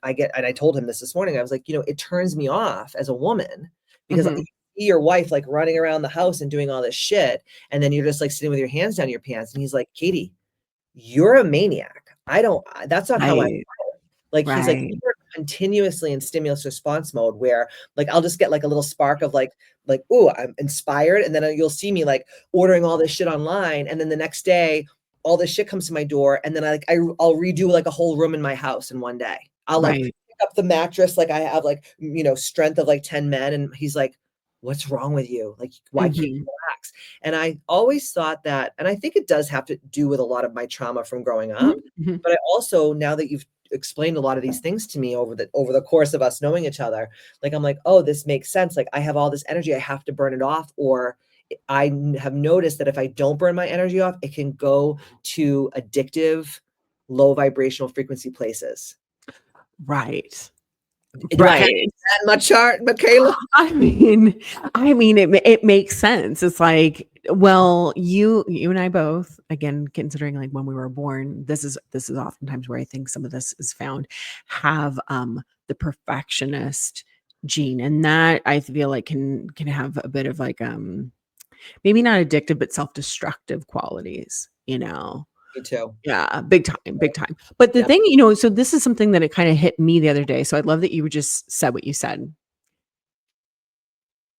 I get and I told him this morning, I was like, "It turns me off as a woman because you Mhm. see your wife, like, running around the house and doing all this shit, and then you're just, like, sitting with your hands down your pants," and he's like, "Katie, you're a maniac. That's not how I Right. like, he's like, Right. "You're continuously in stimulus response mode where, like, I'll just get, like, a little spark of, like, ooh, I'm inspired," and then, you'll see me, like, ordering all this shit online, and then the next day, all this shit comes to my door, and then I'll redo, like, a whole room in my house in one day. I'll, like, Right. pick up the mattress, like, I have, like, strength of, like, 10 men, and he's like, "What's wrong with you? Like, why can't you Mhm. relax?" And I always thought that and I think it does have to do with a lot of my trauma from growing Mhm. up, Mhm. but I also now that you've explained a lot of these things to me over the course of us knowing each other, like, I'm like, "Oh, this makes sense, like, I have all this energy, I have to burn it off," or have noticed that if I don't burn my energy off, it can go to addictive, low vibrational frequency places. Right. Do I have Right. that in my chart, Mikaela? I mean it makes sense. It's like, well, you and I both, again, considering like when we were born, this is oftentimes where I think some of this is found, have the perfectionist gene. And that I feel like can have a bit of like maybe not addictive, but self-destructive qualities, you know. Me too. Yeah, big time, big time. But the Yep. thing, so this is something that it kind of hit me the other day. So I love that you just said what you said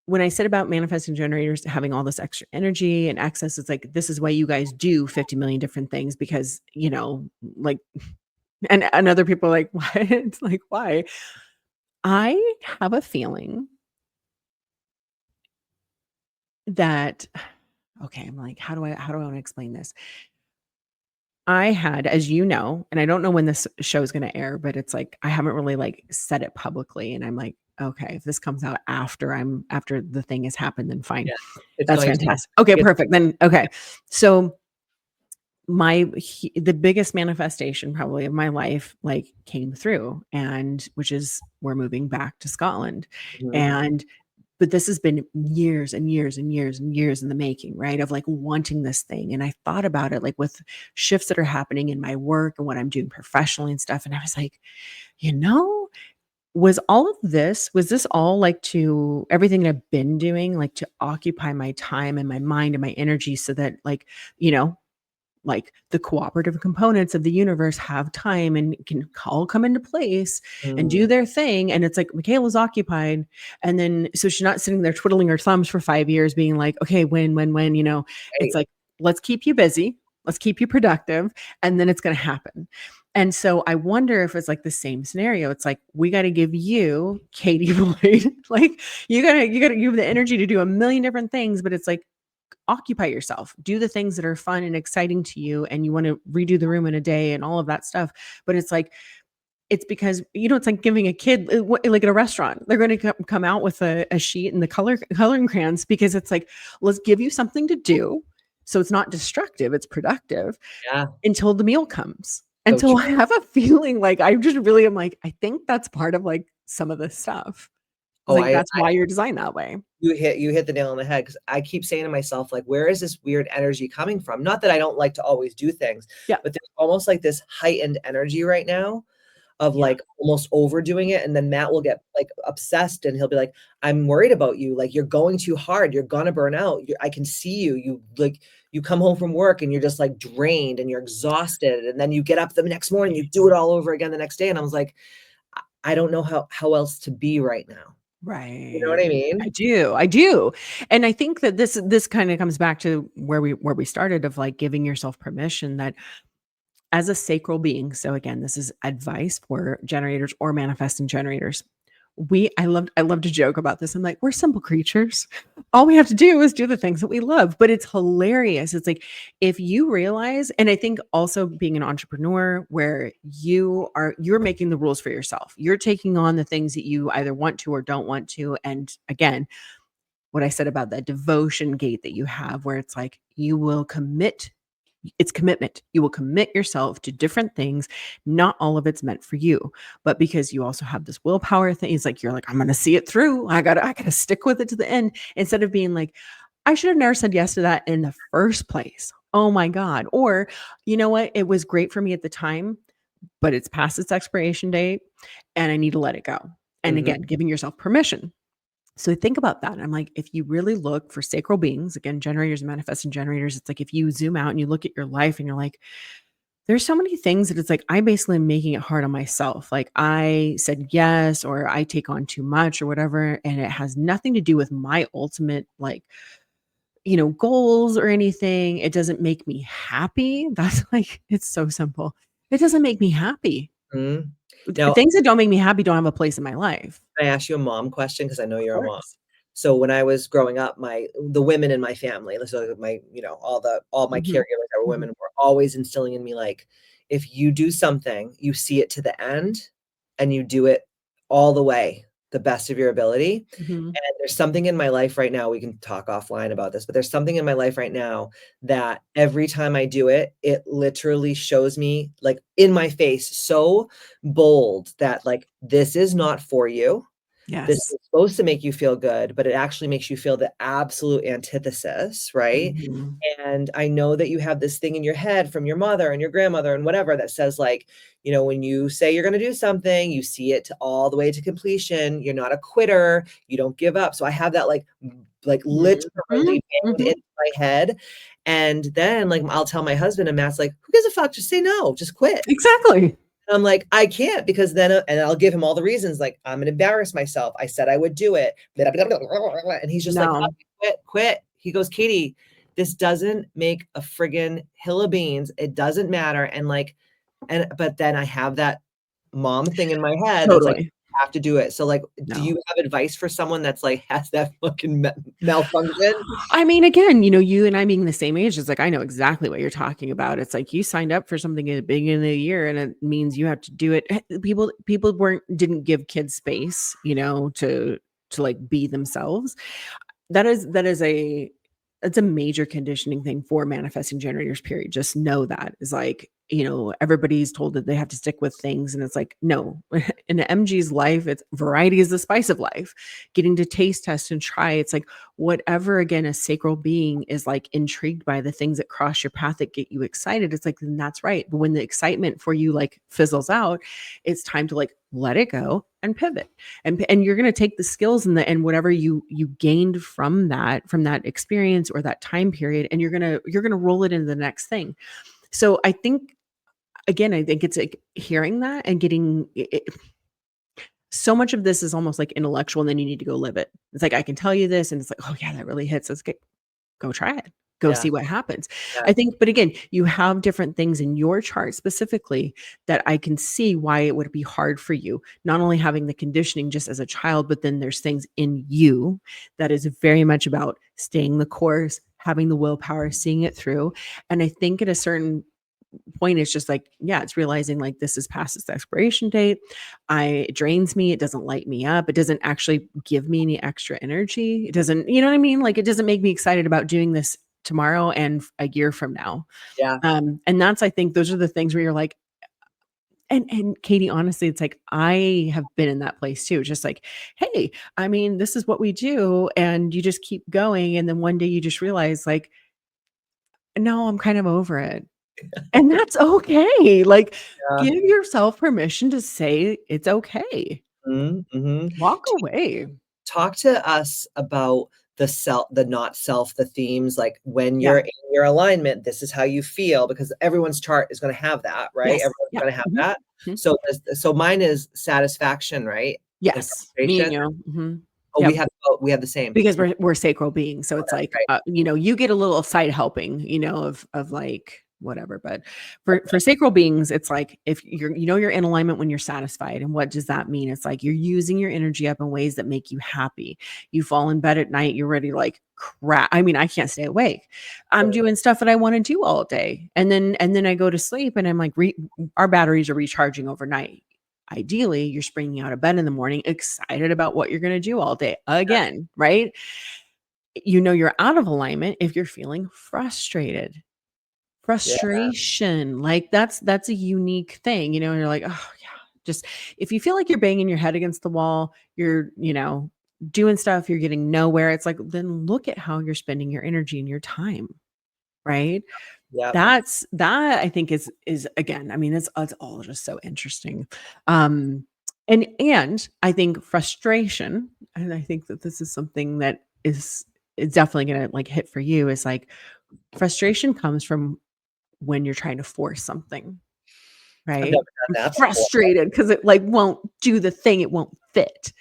when I said about manifesting generators having all this extra energy and access. It's like, this is why you guys do 50 million different things because, like, and other people are like, why? It's like, why? I have a feeling that, okay, I'm like, how do I want to explain this? I had, as you know, and I don't know when this show is going to air, but it's like, I haven't really like said it publicly. And I'm like, okay, if this comes out after the thing has happened, then fine. Yeah. It's That's going to. fantastic. Okay, It's perfect. Then okay. So the biggest manifestation probably of my life like came through, and which is we're moving back to Scotland. Mhm. And but this has been years and years and years and years in the making, right? Of like wanting this thing. And I thought about it like with shifts that are happening in my work and what I'm doing professionally and stuff. And I was like, you know, was this all like to everything that I've been doing, like to occupy my time and my mind and my energy so that like, you know, like the cooperative components of the universe have time and can all come into place and do Mm. their thing. And it's like Michaela's occupied. And then so she's not sitting there twiddling her thumbs for 5 years, being like, okay, when, it's Right. like, let's keep you busy, let's keep you productive, and then it's gonna happen. And so I wonder if it's like the same scenario. It's like we got to give you, Katie Boyd, like you gotta give the energy to do a million different things, but it's like occupy yourself, do the things that are fun and exciting to you, and you want to redo the room in a day and all of that stuff. But it's like it's because it's like giving a kid like at a restaurant, they're going to come out with a sheet and the coloring crayons, because it's like, let's give you something to do so it's not destructive, it's productive Yeah. until the meal comes. And So so true. I have a feeling like I just really am like, I think that's part of like some of this stuff. It's Oh, like that's why you're designed that way. you hit the nail on the head, because I keep saying to myself, like, where is this weird energy coming from? Not that I don't like to always do things, Yeah. but there's almost like this heightened energy right now of Yeah. like almost overdoing it. And then Matt will get like obsessed and he'll be like, I'm worried about you. Like, you're going too hard. You're gonna burn out. I can see you. You come home from work and you're just like drained and you're exhausted. And then you get up the next morning, you do it all over again the next day. And I was like, I don't know how else to be right now. You know Right. what I I mean? do. I do. And I think that this kind of comes back to where we started, of like giving yourself permission that as a sacral being. So again, this is advice for generators or manifesting generators. I love to joke about this. I'm like, we're simple creatures. All we have to do is do the things that we love. But it's hilarious. It's like if you realize, and I think also being an entrepreneur where you're making the rules for yourself. You're taking on the things that you either want to or don't want to. And again, what I said about that devotion gate that you have, where it's like you will commit, it's commitment. You will commit yourself to different things. Not all of it's meant for you, but because you also have this willpower thing, it's like you're like, I'm gonna see it through. I gotta stick with it to the end. Instead of being like, I should have never said yes to that in the first place. Oh my God. Or you know what? It was great for me at the time, but it's past its expiration date and I need to let it go. And Mhm. again, giving yourself permission. So think about that. I'm like, if you really look for sacral beings, again, generators and manifesting generators, it's like if you zoom out and you look at your life and you're like, there's so many things that it's like I basically am making it hard on myself. Like I said yes, or I take on too much or whatever. And it has nothing to do with my ultimate like, goals or anything. It doesn't make me happy. That's like, it's so simple. It doesn't make me happy. Mhm. Now, Things that don't make me happy don't have a place in my life. can I ask you a mom question? Because I know Of you're a mom. course. So when I was growing up, the women in my family, so all my Mhm. caregivers that were Mhm. women, were always instilling in me, like, if you do something, you see it to the end and you do it all the way, the best of your ability. Mhm. And there's something in my life right now, we can talk offline about this, but there's something in my life right now that every time I do it, it literally shows me, like, in my face, so bold that, like, this is not for you. This Yes. is supposed to make you feel good, but it actually makes you feel the absolute antithesis, right? Mhm. And I know that you have this thing in your head from your mother and your grandmother and whatever that says, like, when you say you're gonna do something, you see it to all the way to completion. You're not a quitter. You don't give up. So I have that, like Mhm. literally banged Mhm. into my head. And then, like, I'll tell my husband, and Matt's like, "Who gives a fuck? Just say no. Just quit." Exactly. I'm like, "I can't," because then and I'll give him all the reasons, like, "I'm gonna embarrass myself. I said I would do it." And he's just like, "Fuck No, it, quit, quit." He goes, "Katie, this doesn't make a friggin' hill of beans. It doesn't matter." And like, but then I have that mom thing in my head that's like, totally. "You have to do it." So, like, do No. you have advice for someone that's like, has that fucking malfunction? I mean, again, you and I being the same age, it's like I know exactly what you're talking about. It's like you signed up for something at the beginning of the year and it means you have to do it. People didn't give kids space, to like be themselves. That is a that's a major conditioning thing for manifesting generators, period. Just know that is like, everybody's told that they have to stick with things. And it's like, no, in the MG's life, it's variety is the spice of life. Getting to taste test and try. It's like whatever, again, a sacral being is like intrigued by the things that cross your path that get you excited. It's like, then that's right. But when the excitement for you like fizzles out, it's time to like let it go and pivot. And you're going to take the skills and whatever you gained from that experience or that time period, and you're going to roll it into the next thing. So I think, again, I think it's like hearing that and getting it, so much of this is almost like intellectual, and then you need to go live it. It's like, I can tell you this, and it's like, oh yeah, that really hits. Let's go try it. Go Yeah. see what happens. Yeah. I think, but again, you have different things in your chart specifically that I can see why it would be hard for you. Not only having the conditioning just as a child, but then there's things in you that is very much about staying the course, having the willpower, seeing it through. And I think at a certain point, it's just like, yeah, it's realizing like this is past its expiration date. It drains me. It doesn't light me up. It doesn't actually give me any extra energy. It doesn't, you know what I mean? Like, it doesn't make me excited about doing this tomorrow and a year from now. Yeah. And that's, I think those are the things where you're like, and Katie, honestly, it's like, I have been in that place too. Just like, hey, I mean, this is what we do. And you just keep going. And then one day you just realize like, no, I'm kind of over it. And that's okay. Like, Yeah. give yourself permission to say it's okay. Mhm, mhm. Walk away. Talk to us about the not self, the themes, like when Yeah. you're in your alignment, this is how you feel, because everyone's chart is gonna have that, right? Yes. Everyone's Yeah. gonna have Mhm. that. Mhm. So mine is satisfaction, right? And Yes. Me and frustration. you. Mhm. Oh, Yep. we have the same. Because we're sacral beings, so Oh, it's that's like, right. you get a little side helping, of like whatever. But for sacral beings, it's like if you're in alignment when you're satisfied. And what does that mean? It's like you're using your energy up in ways that make you happy. You fall in bed at night, you're ready to like crap. I mean, I can't stay awake. I'm doing stuff that I want to do all day, and then I go to sleep, and I'm like, our batteries are recharging overnight. Ideally, you're springing out of bed in the morning, excited about what you're going to do all day again, right? You're out of alignment if you're feeling frustrated. Yeah, Frustration, like that's a unique thing, and you're like, oh yeah, just if you feel like you're banging your head against the wall, you're, doing stuff, you're getting nowhere. It's like, then look at how you're spending your energy and your time, right? yeah. That I think is again, I mean, it's all just so interesting. Um, and I think frustration, and I think that this is something that is definitely gonna like hit for you, is like frustration comes from when you're trying to force something, I've right? never done I'm that before. frustrated because it like won't do the thing, it won't fit,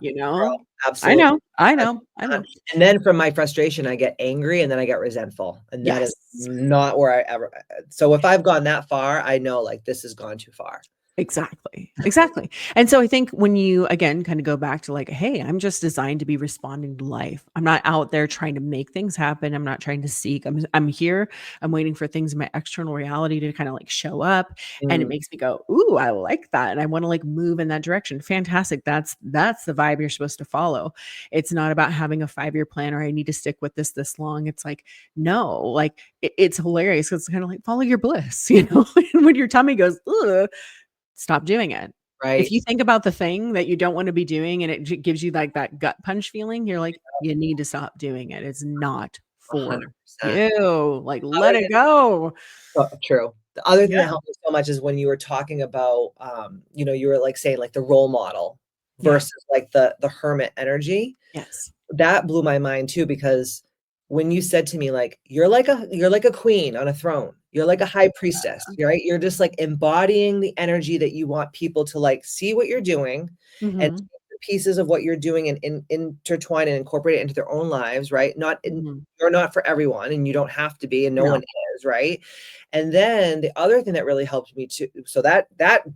you know? Girl, absolutely. I I've know, I done know. and then from my frustration, I get angry and then I get resentful, and that is Yes. not where I ever so if I've gone that far, I know, like, this has gone too far. Exactly. Exactly. And so I think when you again kind of go back to like, hey, I'm just designed to be responding to life. I'm not out there trying to make things happen. I'm not trying to seek. I'm here. I'm waiting for things in my external reality to kind of like show up. And it Mm, makes me go, ooh, I like that. And I want to like move in that direction. Fantastic. That's the vibe you're supposed to follow. It's not about having a 5-year plan or I need to stick with this long. It's like, no, like it's hilarious. It's kind of like follow your bliss, and when your tummy goes, ugh, stop doing it. If right, you think about the thing that you don't wanna be doing and it gives you, like, that gut punch feeling, you're like, "You need to stop doing it. It's not for 100%. you. Like, let Other it go." true. The other thing Yeah. that helped me so much is when you were talking about, you were, like, saying, like, the role model Yeah. versus, like, the hermit energy. Yes. That blew my mind too, because when you said to me, like, "You're like a queen on a throne. You're like a high priestess," right? You're just, like, embodying the energy that you want people to, like, see what you're doing and Mhm. take the pieces of what you're doing and intertwine and incorporate it into their own lives, right? Not in Mhm. You're not for everyone, and you don't have to be, and no No. one is, right? And then the other thing that really helped me too, so that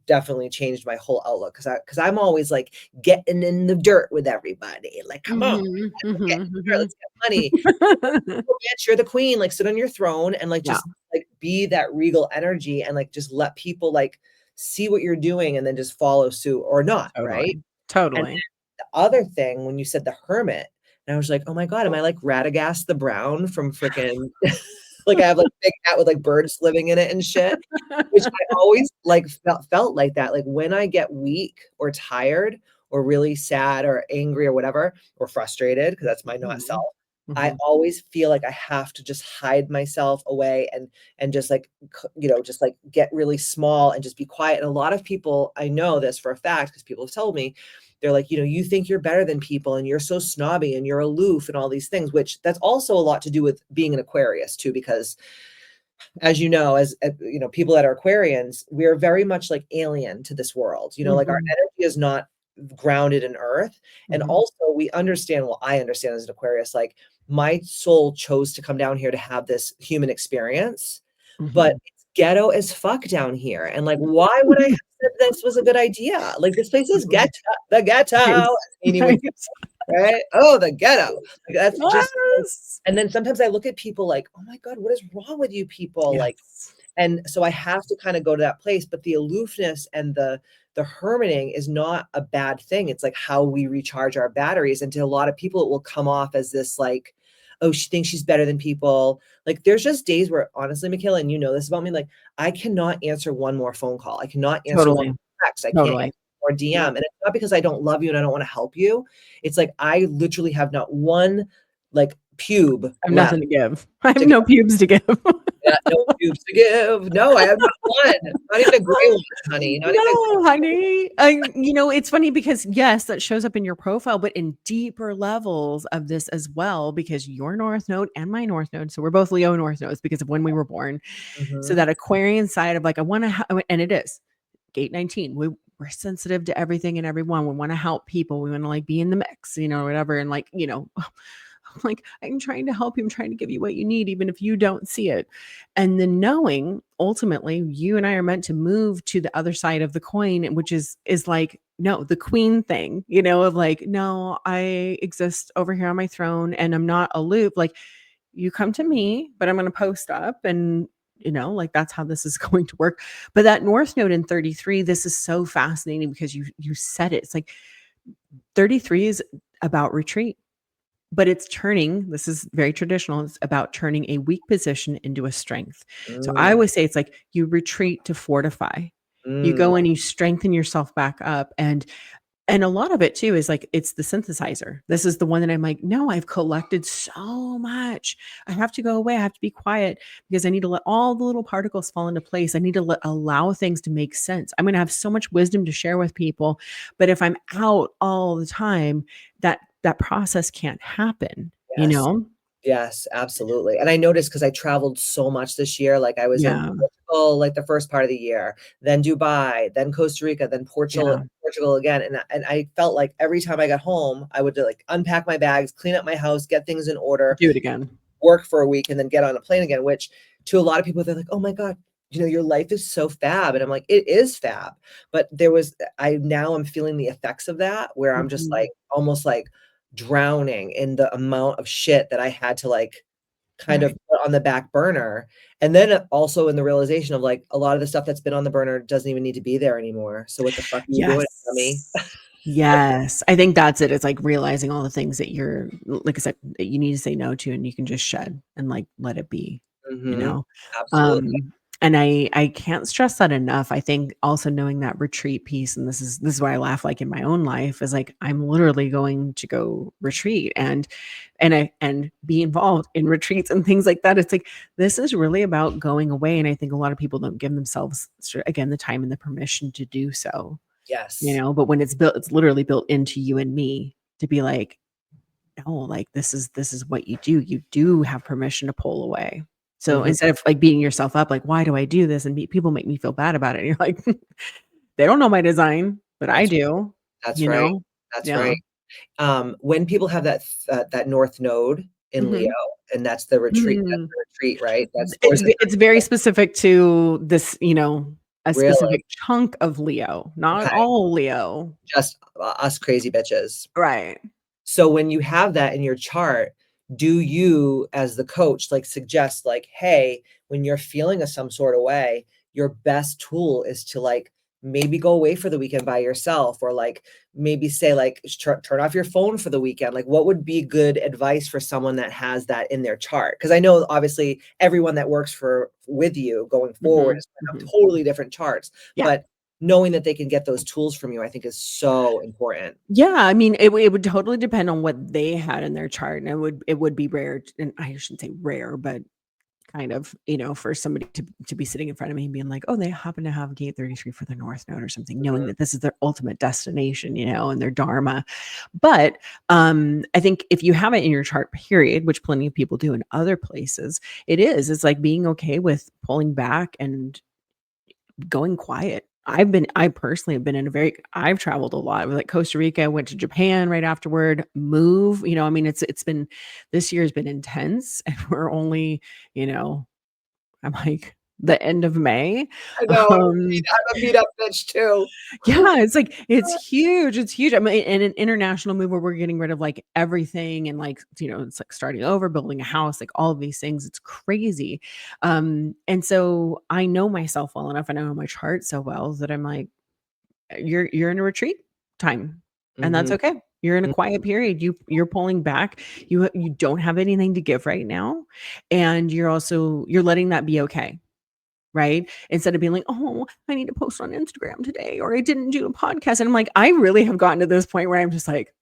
definitely changed my whole outlook, because 'cause I'm always, like, getting in the dirt with everybody, like, "Come on, Mhm. let's get Mhm. in the dirt, Mhm. let's get money." "Oh, bitch, you're the queen, like, sit on your throne and, like, Yeah. just, like, be that regal energy and, like, just let people, like, see what you're doing and then just follow suit or not," right? Totally. And Totally. the other thing, when you said the hermit, And I was like, "Oh my God, am I like Radagast the Brown from frickin' like I have like a big hat with like birds living in it and shit?" Which I always like felt like that. Like when I get weak or tired or really sad or angry or whatever, or frustrated, because that's my not self, Mhm. I Mhm. always feel like I have to just hide myself away and just like just like get really small and just be quiet. And a lot of people, I know this for a fact because people have told me, they're like, you think you're better than people and you're so snobby and you're aloof and all these things, which that's also a lot to do with being an Aquarius too, because as you know, people that are Aquarians, we're very much like alien to this world. Like our Mhm. energy is not grounded in earth. And Mhm. also we understand, well, I understand as an Aquarius, like my soul chose to come down here to have this human experience, but Mhm. it's ghetto as fuck down here. And like, why would I have said this was a good idea? Like this place is Mhm. ghetto, the ghetto, as Nice. Amy would Nice. say, right? Oh, the ghetto. Like that's just Yes. and then sometimes I look at people like, "Oh my God, what is wrong with you people?" Like, Yes. and so I have to kind of go to that place, but the aloofness and the hermiting is not a bad thing. It's like how we recharge our batteries. And to a lot of people, it will come off as this like, oh, she thinks she's better than people. Like there's just days where honestly, Mikaela, and you know this about me, like I cannot answer one more phone call. I cannot answer one Totally. more text. I can't Totally. answer more DM. Yep. And it's not because I don't love you and I don't want to help you. It's like I literally have not one like pube I have left nothing to give. I have to give. no pubes to give. Yeah, no pubes to give. No, I have not one. Not even a gray one, honey. Not even a No, honey. It's funny because yes, that shows up in your profile, but in deeper levels of this as well, because your North Node and my North Node, so we're both Leo North Nodes because of when we were born. So Mhm. that Aquarian side of like, I want to, and it is gate 19. We're sensitive to everything and everyone. We want to help people. We want to like be in the mix, whatever. And like, I'm like, I'm trying to help you. I'm trying to give you what you need, even if you don't see it. And then knowing ultimately you and I are meant to move to the other side of the coin, which is like, no, the queen thing, of like, no, I exist over here on my throne and I'm not aloof. Like you come to me, but I'm going to post up and like that's how this is going to work. But that North Node in 33, this is so fascinating because you said it. It's like 33 is about retreat, but it's turning, this is very traditional, it's about turning a weak position into a strength. So I Mm, always say it's like you retreat to fortify. You mm, go and you strengthen yourself back up. And a lot of it too is like it's the synthesizer. This is the one that I'm like, no, I've collected so much. I have to go away. I have to be quiet because I need to let all the little particles fall into place. I need to allow things to make sense. I'm going to have so much wisdom to share with people, but if I'm out all the time, that process can't happen, you yes. know? Yes, absolutely. And I noticed because I traveled so much this year, like I was in Yeah. Portugal, like the first part of the year, then Dubai, then Costa Rica, then Yeah. Portugal again. And I felt like every time I got home, I would like unpack my bags, clean up my house, get things in order, Do it again. work for a week, and then get on a plane again, which to a lot of people, they're like, oh my God, your life is so fab. And I'm like, it is fab. But I now I'm feeling the effects of that where I'm just like Mhm. almost like drowning in the amount of shit that I had to like kind of Right. put on the back burner. And then also in the realization of like a lot of the stuff that's been on the burner doesn't even need to be there anymore. So what the fuck are you doing, dummy? Yes. Yes. I think that's it. It's like realizing all the things that you're like I said, that you need to say no to and you can just shed and like let it be, you Mhm. know? Absolutely. Um, and I can't stress that enough. I think also knowing that retreat piece, and this is why I laugh like in my own life, is like I'm literally going to go retreat and be involved in retreats and things like that. It's like this is really about going away. And I think a lot of people don't give themselves again the time and the permission to do so, Yes. but when it's built, it's literally built into you and me to be like, no, like this is what you do. You do have permission to pull away. So Mhm. instead of like beating yourself up, like, why do I do this? And people make me feel bad about it. And you're like, they don't know my design, but I That's do, that's you right. know? That's Yeah. right. When people have that North Node in Leo, Mhm. and that's Mhm. the retreat, right? That's or It's is it it's very specific to this, a really? specific chunk of Leo, not Okay, all Leo. just us crazy bitches. Right. So when you have that in your chart, do you, as the coach, like suggest like, hey, when you're feeling some sort of way, your best tool is to like maybe go away for the weekend by yourself, or like maybe say like turn off your phone for the weekend. Like what would be good advice for someone that has that in their chart? Because I know obviously everyone that works with you going forward Mhm, is going to mhm. have totally different charts, Yeah. but knowing that they can get those tools from you, I think is so important. Yeah, I mean, it would totally depend on what they had in their chart, and it would be rare, and I shouldn't say rare, but kind of, for somebody to be sitting in front of me and being like, "Oh, they happen to have gate 33 for the North Node or something," knowing Mhm. that this is their ultimate destination, and their dharma. But, I think if you have it in your chart, period, which plenty of people do in other places, it's like being okay with pulling back and going quiet. I personally have been I've traveled a lot. Like Costa Rica, went to Japan right afterward, I mean, this year has been intense and we're only, you know, I'm like the end of May. I know. Um, I'm a beat up bitch too. yeah, it's huge. It's huge. I mean, and an international move where we're getting rid of like everything and like, it's like starting over, building a house, like all of these things. It's crazy. And so I know myself well enough and I know my chart so well that I'm like, you're in a retreat time. And that's Mhm. okay. You're in a quiet period. You're pulling back. You don't have anything to give right now. And you're letting that be okay. Right? Instead of being like, "Oh, I need to post on Instagram today," or "I didn't do a podcast." And I'm like, I really have gotten to this point where I'm just like,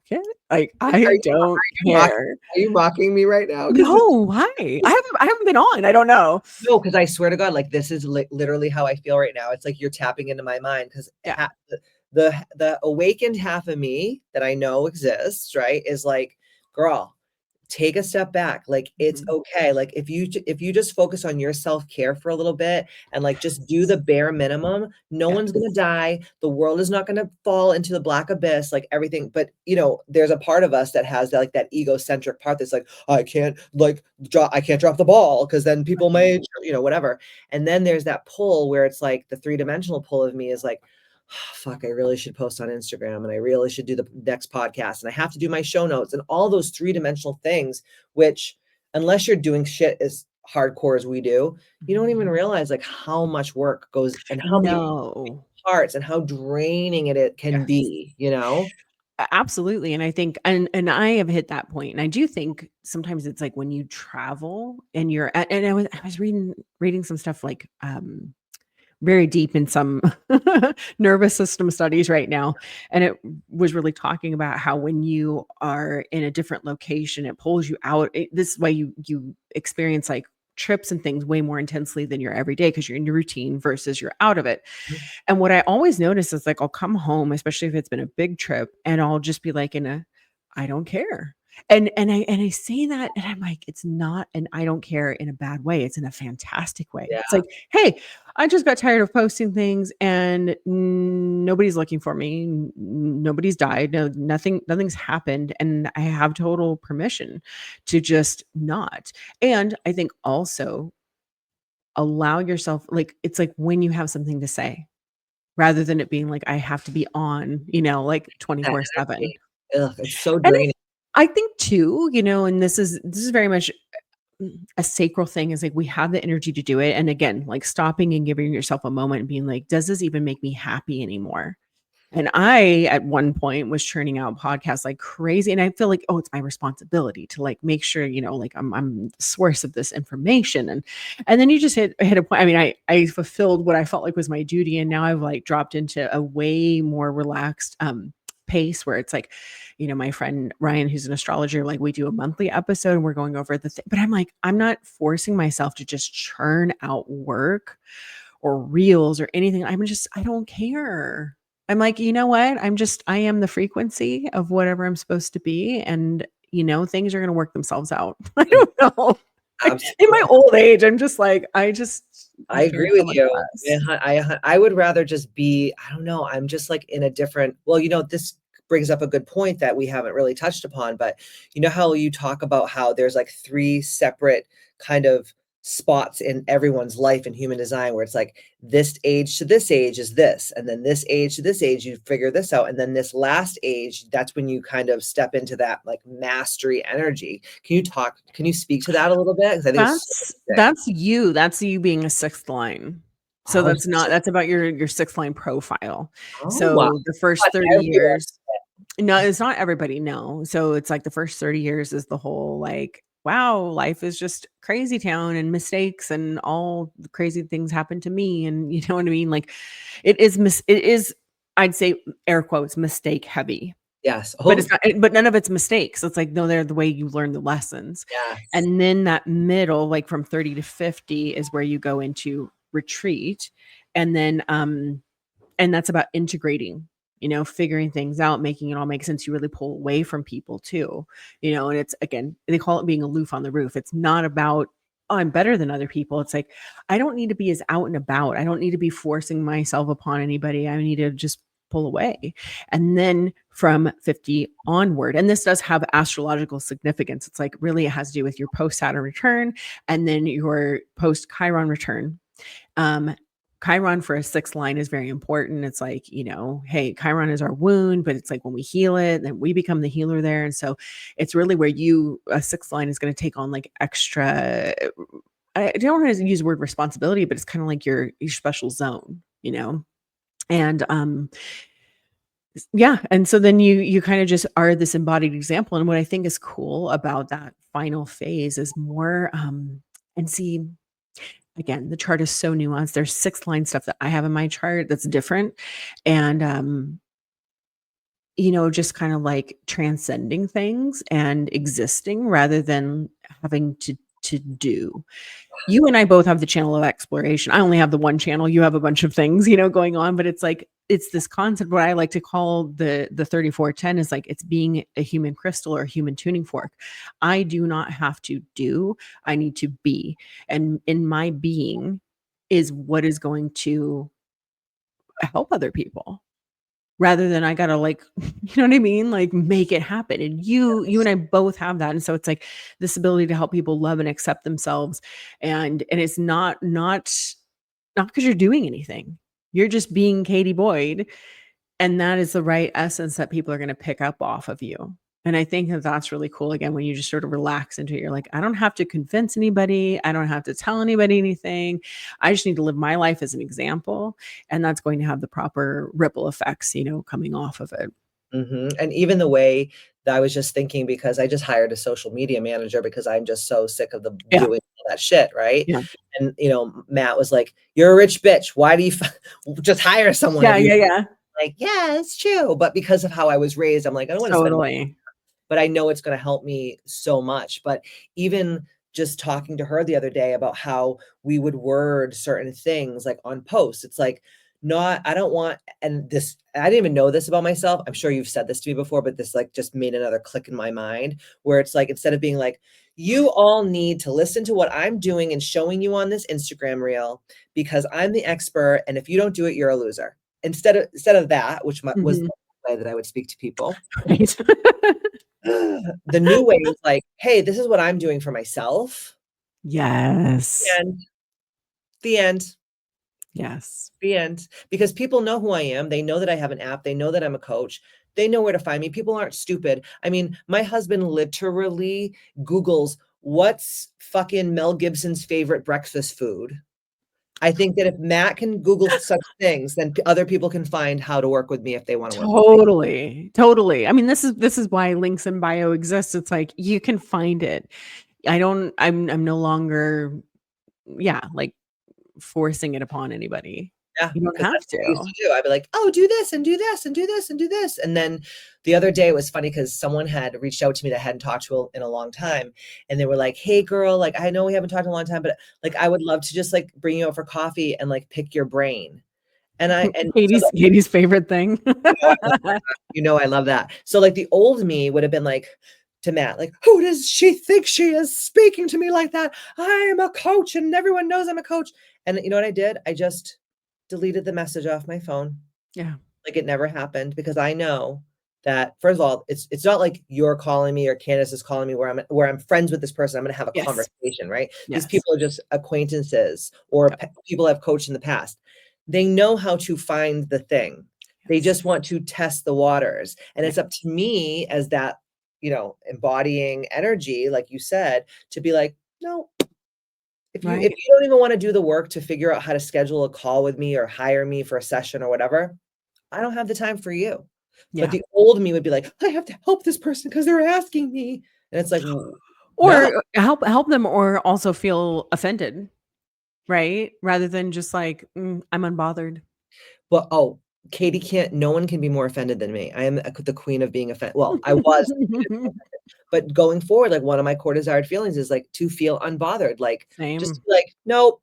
"Okay, like, Are I you don't mock care." are you mocking me right now? Because No, why? I haven't been on. I don't know. no, because I swear to God, like, this is literally how I feel right now. It's like you're tapping into my mind, 'cause Yeah. the awakened half of me that I know exists, right, is like, "Girl, take a step back, like, it's Mhm. okay." Like, if you just focus on your self-care for a little bit and, like, just do the bare minimum, no one's gonna Yes. die, the world is not gonna fall into the black abyss, like, everything, but, there's a part of us that has that, like, that egocentric part that's like, "I can't, like, I can't drop the ball because then people may," whatever, and then there's that pull where it's like the three-dimensional pull of me is like, fuck, I really should post on Instagram and I really should do the next podcast and I have to do my show notes and all those three-dimensional things, which unless you're doing shit as hardcore as we do, you don't even Mhm. realize like how much work goes and how many No. parts and how draining it can Yes. be, you know? Absolutely, and I think and I have hit that point, and I do think sometimes it's like when you travel and you're at and I was reading some stuff like, very deep in some nervous system studies right now. And it was really talking about how when you are in a different location, it pulls you out. This way you experience like trips and things way more intensely than your everyday because you're in your routine versus you're out of it. And what I always notice is like I'll come home, especially if it's been a big trip, and I'll just be like in a I don't care. And I say that and I'm like, it's not an I don't care in a bad way. It's in a fantastic way. Yeah. It's like, hey, I just got tired of posting things and nobody's looking for me. Nobody's died. No, nothing's happened. And I have total permission to just not. And I think also allow yourself, like, it's like when you have something to say rather than it being like, I have to be on, like That 24/7. energy. Ugh, it's so And draining. I think too, and this is very much a sacral thing is like we have the energy to do it. And again, like stopping and giving yourself a moment and being like, does this even make me happy anymore? And I, at one point, was churning out podcasts like crazy, and I feel like, oh, it's my responsibility to like make sure, like I'm the source of this information, and then you just hit a point. I mean, I fulfilled what I felt like was my duty, and now I've like dropped into a way more relaxed pace where it's like, my friend Ryan, who's an astrologer, like we do a monthly episode, and we're going over the thing. But I'm like, I'm not forcing myself to just churn out work or reels or anything. I don't care. I'm like, you know what? I am the frequency of whatever I'm supposed to be. And, things are going to work themselves out. I Mm, don't know. In my absolutely. old age, I'm just like, I I care agree so with much you. less. I would rather just be, I don't know, I'm just like in a different, well, this brings up a good point that we haven't really touched upon, but you know how you talk about how there's like three separate kind of spots in everyone's life in human design where it's like this age to this age is this, and then this age to this age you figure this out, and then this last age, that's when you kind of step into that like mastery energy. Can you speak to that a little bit? Because I think it's so That's interesting. that's you. That's you being a sixth line. So Oh, that's about your 6 line profile. oh, wow. So the first Not 30 everyone. years. No, it's not everybody, no. So it's like the first 30 years is the whole like, wow, life is just crazy town and mistakes and all the crazy things happen to me. And you know what I mean? Like it is, I'd say air quotes, mistake heavy. Yes. But Oh, it's not, but none of it's mistakes. It's like, no, they're the way you learn the lessons. yes. And then that middle, like from 30 to 50 is where you go into retreat. And then and that's about integrating, figuring things out, making it all make sense. You really pull away from people too, and it's, again, they call it being aloof on the roof. It's not about, oh, I'm better than other people. It's like, I don't need to be as out and about. I don't need to be forcing myself upon anybody. I need to just pull away. And then from 50 onward, and this does have astrological significance. It's like, really, it has to do with your post Saturn return and then your post Chiron return. um Chiron for a 6th line is very important. It's like, hey, Chiron is our wound, but it's like when we heal it, then we become the healer there. And so it's really where a 6th line is going to take on like extra, I don't want to use the word responsibility, but it's kind of like your special zone. And yeah, and so then you kind of just are this embodied example. And what I think is cool about that final phase is more, and see, again, the chart is so nuanced. There's 6 line stuff that I have in my chart that's different. And just kind of like transcending things and existing rather than having to do. You and I both have the channel of exploration. I only have the one channel. You have a bunch of things, going on, but it's like, it's this concept. What I like to call the 3410 is like, it's being a human crystal or a human tuning fork. I do not have to do, I need to be. And in my being is what is going to help other people, rather than I gotta like, you know what I mean? Like make it happen. And you and I both have that. And so it's like this ability to help people love and accept themselves. And it's not because you're doing anything. You're just being Katie Boyd. And that is the right essence that people are going to pick up off of you. And I think that that's really cool. Again, when you just sort of relax into it, you're like, I don't have to convince anybody. I don't have to tell anybody anything. I just need to live my life as an example. And that's going to have the proper ripple effects, coming off of it. And even the way that I was just thinking, because I just hired a social media manager because I'm just so sick of the Yeah. doing all that shit, right? Yeah. And, Matt was like, "You're a rich bitch. Why do you just hire someone Yeah. if you Yeah. Yeah. like, yeah, it's true." But because of how I was raised, I'm like, I don't want to spend money, Totally. but I know it's going to help me so much. But even just talking to her the other day about how we would word certain things like on posts, it's like, not, I don't want, and this, I didn't even know this about myself. I'm sure you've said this to me before, but this like just made another click in my mind where it's like, instead of being like, you all need to listen to what I'm doing and showing you on this Instagram reel because I'm the expert. And if you don't do it, you're a loser. Instead of that, which was Mhm. the way that I would speak to people. Right. The new way is like, hey, this is what I'm doing for myself. Yes. And the end. Yes. The end. Because people know who I am. They know that I have an app. They know that I'm a coach. They know where to find me. People aren't stupid. I mean, my husband literally Googles what's fucking Mel Gibson's favorite breakfast food. I think that if Matt can Google such things, then other people can find how to work with me if they want to work with me. Totally. Totally. I mean, this is why links in bio exists. It's like you can find it. I'm no longer, yeah, like forcing it upon anybody. Yeah, You don't because have that's what I used to. to do. I'd be like, "Oh, do this and do this and do this and do this." And then the other day it was funny because someone had reached out to me that I hadn't talked to in a long time, and they were like, "Hey, girl, like I know we haven't talked in a long time, but like I would love to just like bring you out for coffee and like pick your brain." And so Katie's favorite thing. I love that. So like the old me would have been like to Matt, like, "Who does she think she is speaking to me like that? I am a coach and everyone knows I'm a coach." And you know what I did? I just deleted the message off my phone. Yeah. Like it never happened because I know that first of all, it's not like you're calling me or Candace is calling me where I'm friends with this person. I'm going to have a Yes. conversation, right? These Yes. people are just acquaintances or Yep. people I've coached in the past. They know how to find the thing. They Yes. just want to test the waters. And Yeah. it's up to me as that, embodying energy, like you said, to be like, no, If you Right. don't even wanna do the work to figure out how to schedule a call with me or hire me for a session or whatever, I don't have the time for you. But Yeah. the old me would be like, "I have to help this person because 'cause they're asking me." And it's like, "W no." Or help them or also feel offended, right? Rather than just like, I'm unbothered. But, oh, Katie can't no one can be more offended than me. I am the queen of being offended. Well, I was, but going forward, like, one of my core desired feelings is, like, to feel unbothered, like, just Same. be like, "Nope,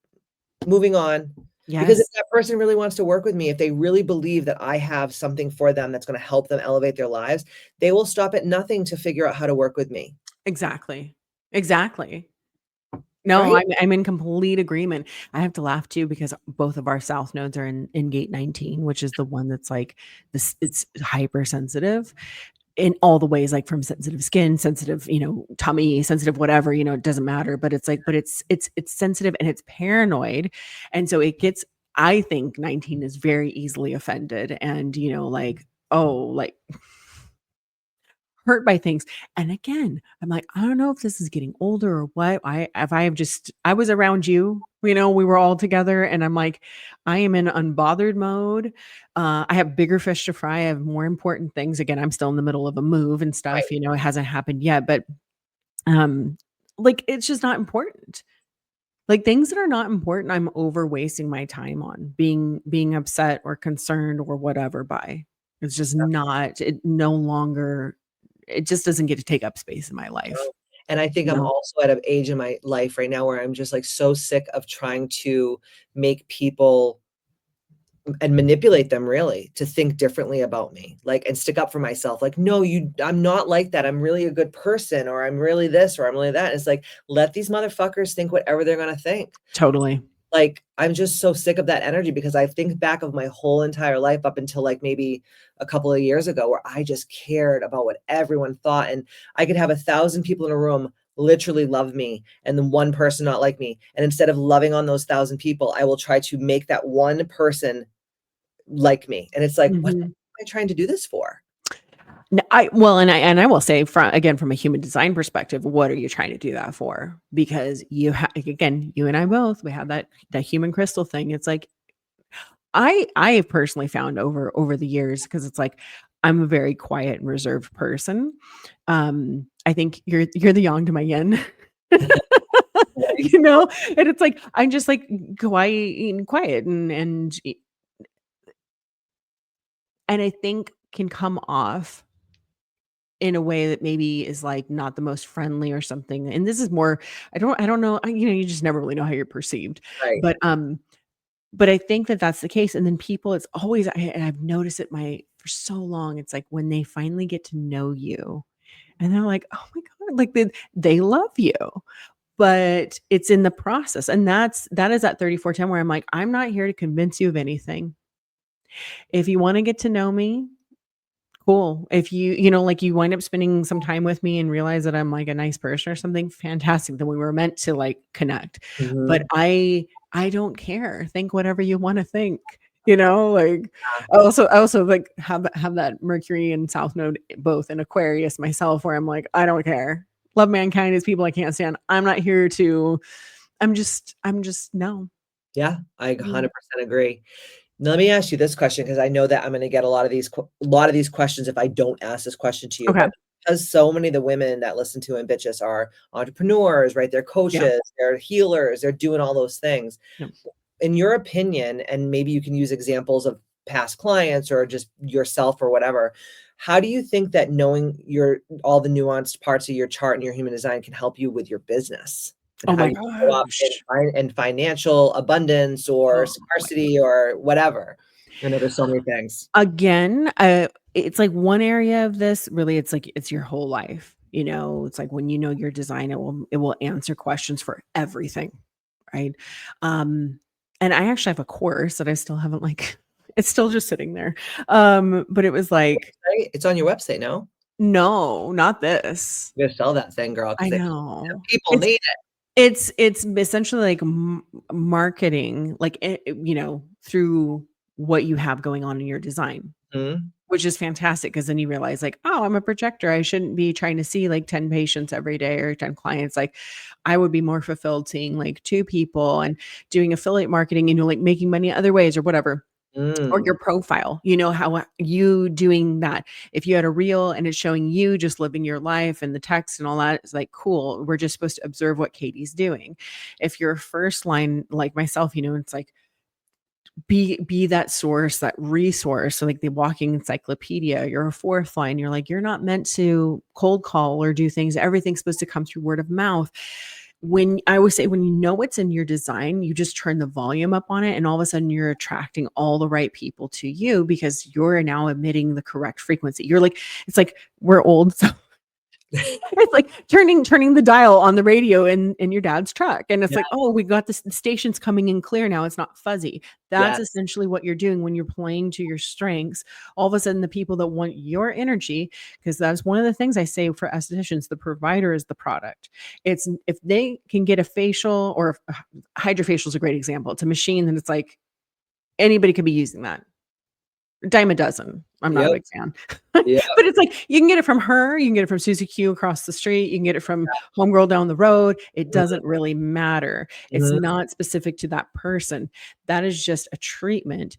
moving on." Because if Yes, that person really wants to work with me, if they really believe that I have something for them that's gonna help them elevate their lives, they will stop at nothing to figure out how to work with me, exactly. Exactly. No, right? I'm in complete agreement. I have to laugh too because both of our south nodes are in gate 19, which is the one that's like this it's hypersensitive in all the ways, like from sensitive skin, sensitive, tummy, sensitive, whatever, it doesn't matter. But it's like, but it's sensitive and it's paranoid. And so it gets, I think 19 is very easily offended and like, oh, like hurt by things. And again, I'm like, I don't know if this is getting older or what. I was around you, we were all together and I'm like, I am in unbothered mode. I have bigger fish to fry. I have more important things. Again, I'm still in the middle of a move and stuff, Right. it hasn't happened yet, but um like it's just not important. Like things that are not important, I'm over wasting my time on being upset or concerned or whatever by. It's just not, it no longer, it just doesn't get to take up space in my life. No. And I think I'm No, also at an age in my life right now where I'm just, like, so sick of trying to make people and manipulate them really to think differently about me, like, and stick up for myself, like, "No, I'm not like that, I'm really a good person," or "I'm really this," or "I'm really that." It's like, let these motherfuckers think whatever they're gonna think. totally. Like, I'm just so sick of that energy because I think back of my whole entire life up until, like, maybe a couple of years ago where I just cared about what everyone thought, and I could have 1,000 people in a room literally love me and then one person not like me, and instead of loving on those 1,000 people, I will try to make that one person like me, and it's like, "What am Mhm. I trying to do this for?" N I well, and I will say from again, from a human design perspective, what are you trying to do that for? Because again, you and I both, we have that human crystal thing. It's like I have personally found over the years because it's like I'm a very quiet and reserved person. I think you're the yang to my yin. Nice. You know? And it's like I'm just like quiet and I think can come off in a way that maybe is like not the most friendly or something. And this is more, I don't know, you just never really know how you're perceived. Right. But I think that that's the case, and then people, it's always and I've noticed it my for so long, it's like when they finally get to know you, and they're like, "Oh my god," like, they love you, but it's in the process, and that is at 3410 where I'm like, "I'm not here to convince you of anything. If you wanna get to know me, cool. If like, you wind up spending some time with me and realize that I'm, like, a nice person or something, fantastic, then we were meant to, like, connect. But Mhm. I don't care. Think whatever you wanna think, like, Yeah. I also, like, have that Mercury and South Node both in Aquarius myself where I'm like, "I don't care. Love mankind as people I can't stand. I'm not here to." I'm just no. Yeah, I Mm. 100% agree. Now let me ask you this question because I know that I'm gonna get a lot of these questions if I don't ask this question to you, Okay. but because so many of the women that listen to Ambitchious are entrepreneurs, right? They're Yeah. coaches, they're healers, they're doing all those things. Yep. In your opinion, and maybe you can use examples of past clients or just yourself or whatever, how do you think that knowing your all the nuanced parts of your chart and your human design can help you with your business and Oh how my you show up gosh. in financial abundance or Oh my scarcity or whatever? I know there's so many things. Again, it's like one area of this, really, it's like it's your whole life, It's like when you know your design, it will answer questions for everything, right? Um, and I actually have a course that I still haven't, like it's still just sitting there. But it was like, Right? It's on your website, no? "No, not this." You gotta sell that thing, girl, I because know. people It's need it. it's essentially like marketing, like, through what you have going on in your design. Mhm. which is fantastic because then you realize like, oh, I'm a projector. I shouldn't be trying to see like 10 patients every day or 10 clients. Like I would be more fulfilled seeing like 2 people and doing affiliate marketing, like making money other ways or whatever. Or Mm. your profile, how you doing that. If you had a reel and it's showing you just living your life and the text and all that, it's like, cool. We're just supposed to observe what Katie's doing. If you're first line like myself, it's like be that source, that resource. So like the walking encyclopedia, you're a fourth line. You're like, you're not meant to cold call or do things. Everything's supposed to come through word of mouth. When I always say, when you know what's in your design, you just turn the volume up on it, and all of a sudden you're attracting all the right people to you because you're now emitting the correct frequency. You're like, it's like we're old. So it's like turning the dial on the radio in your dad's truck. And it's Yeah. like, oh, we got this, the station's coming in clear now. It's not fuzzy. That's Yes. essentially what you're doing when you're playing to your strengths. All of a sudden, the people that want your energy, because that's one of the things I say for estheticians, the provider is the product. It's if they can get a facial, or hydrofacial is a great example. It's a machine, and it's like anybody could be using that. Dime a dozen. I'm not a Yep. big fan. Yep. But it's like you can get it from her, you can get it from Susie Q across the street, you can get it from homegirl down the road. It Mhm. doesn't really matter. It's Mhm. not specific to that person. That is just a treatment.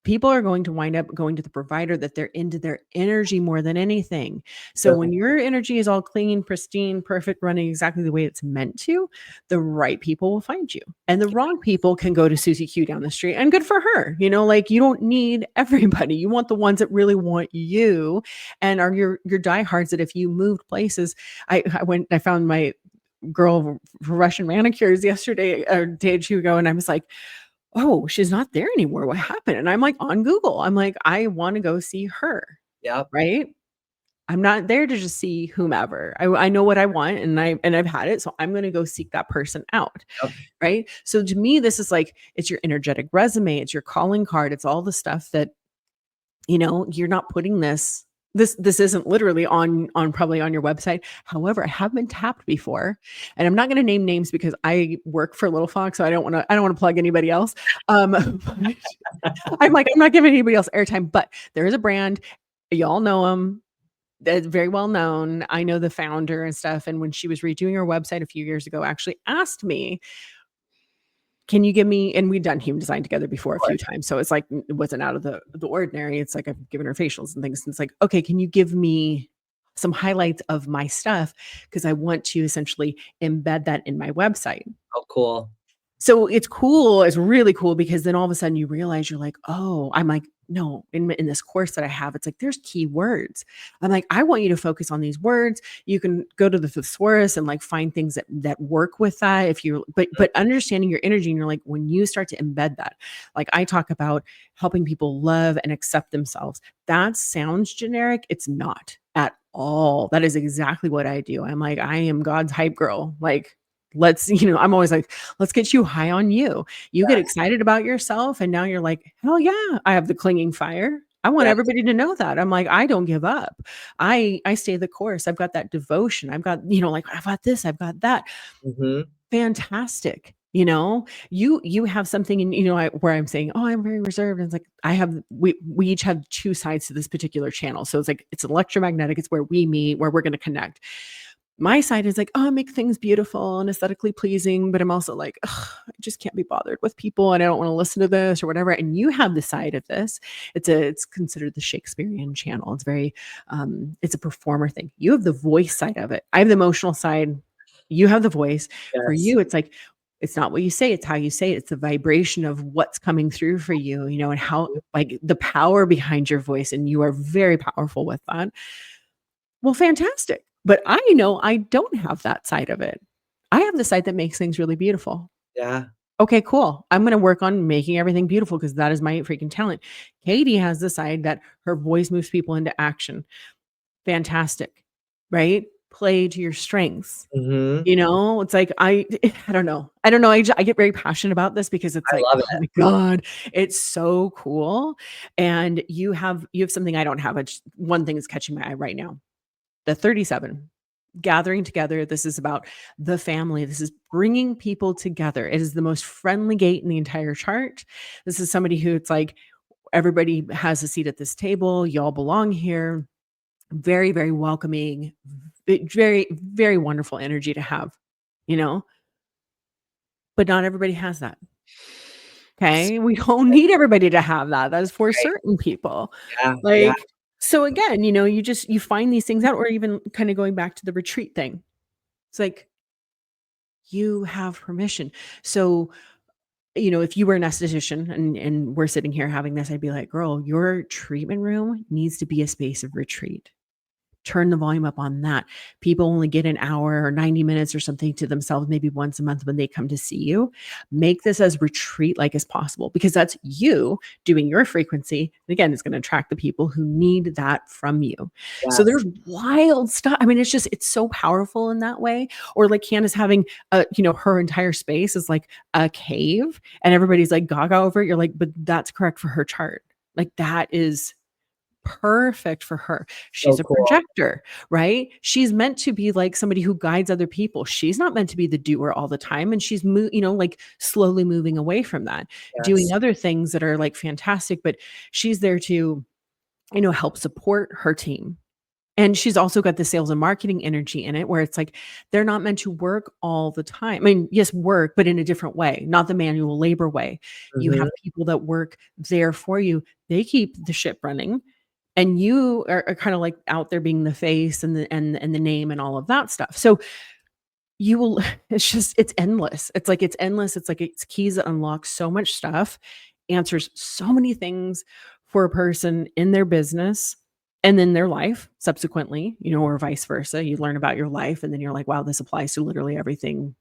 People are going to wind up going to the provider that they're into their energy more than anything. So Yep. when your energy is all clean, pristine, perfect, running exactly the way it's meant to, the right people will find you. And the wrong people can go to Susie Q down the street, and good for her. Like you don't need everybody. You want the ones that really want you and are your diehards that if you moved places, I found my girl for Russian manicures yesterday or day or two ago, and I was like, oh, she's not there anymore. What happened? And I'm like on Google. I'm like, I want to go see her. Yep. Right. I'm not there to just see whomever. I know what I want, and I've had it. So I'm going to go seek that person out. Yep. Right. So to me, this is like, it's your energetic resume. It's your calling card. It's all the stuff that, you're not putting this isn't literally on probably on your website. However, I have been tapped before, and I'm not going to name names because I work for Little Fox, so I don't want to plug anybody else. But I'm not giving anybody else airtime, but there is a brand, y'all know them. That's very well known. I know the founder and stuff. And when she was redoing her website a few years ago, actually asked me, can you give me, and we'd done human design together before a few times. So it's like, it wasn't out of the ordinary. It's like I've given her facials and things. And it's like, okay, can you give me some highlights of my stuff? Because I want to essentially embed that in my website. Oh, cool. So it's cool. It's really cool because then all of a sudden you realize you're like, oh, I'm like, no, in this course that I have, it's like, there's key words. I'm like, I want you to focus on these words. You can go to the thesaurus and like find things that work with that. But understanding your energy, and you're like, when you start to embed that, like I talk about helping people love and accept themselves. That sounds generic. It's not at all. That is exactly what I do. I'm like, I am God's hype girl. Like, I'm always like, let's get you high on you. You get Yes. excited about yourself, and now you're like, hell yeah, I have the clinging fire. I want Yes. everybody to know that. I'm like, I don't give up. I stay the course. I've got that devotion. I've got, like I've got this, I've got that. Mhm. Fantastic. You have something, and where I'm saying, oh, I'm very reserved. And it's like we each have two sides to this particular channel. So it's like it's electromagnetic. It's where we meet, where we're going to connect. My side is like, oh, I make things beautiful and aesthetically pleasing, but I'm also like, ugh, I just can't be bothered with people, and I don't want to listen to this or whatever. And you have the side of this. It's considered the Shakespearean channel. It's very, it's a performer thing. You have the voice side of it. I have the emotional side. You have the voice. For Yes. you, it's like, it's not what you say, it's how you say it. It's the vibration of what's coming through for you, and how, like, the power behind your voice. And you are very powerful with that. Well, fantastic. But I know I don't have that side of it. I have the side that makes things really beautiful. Yeah. Okay, cool. I'm going to work on making everything beautiful because that is my freaking talent. Katie has the side that her voice moves people into action. Fantastic. Right? Play to your strengths. Mhm. It's like, I don't know. I don't know. I get very passionate about this because it's I like, love oh it. my God, it's so cool. And you have something I don't have. One thing is catching my eye right now. The 37, gathering together. This is about the family. This is bringing people together. It is the most friendly gate in the entire chart. This is somebody who, it's like, Everybody has a seat at this table. Y'all belong here. Very, very welcoming, very, very wonderful energy to have, you know? But not everybody has that. Okay? We don't need everybody to have that. That is for Right. certain people. Yeah, yeah. Like, so again, you find these things out, or even kind of going back to the retreat thing. It's like, you have permission. So, if you were an esthetician and we're sitting here having this, I'd be like, girl, your treatment room needs to be a space of retreat. Turn the volume up on that. People only get an hour or 90 minutes or something to themselves, maybe once a month when they come to see you. Make this as retreat like as possible, because that's you doing your frequency. And again, it's going to attract the people who need that from you. So Yes. there's wild stuff. I mean, it's so powerful in that way. Or like Candace having her entire space is like a cave and everybody's like gaga over it. You're like, but that's correct for her chart. Like that is perfect for her. So She's a cool. projector, right? She's meant to be like somebody who guides other people. She's not meant to be the doer all the time. And she's like slowly moving away from that, doing Yes. other things that are like fantastic, but she's there to, help support her team. And she's also got the sales and marketing energy in it, where it's like they're not meant to work all the time. I mean, yes, work, but in a different way, not the manual labor way. You have Mhm. people that work there for you. They keep the ship running, and you are kind of like out there being the face and the name and all of that stuff. So you will it's endless. It's endless. It's like it's keys that unlock so much stuff, answers so many things for a person in their business and then their life subsequently, or vice versa. You learn about your life and then you're like, wow, this applies to literally everything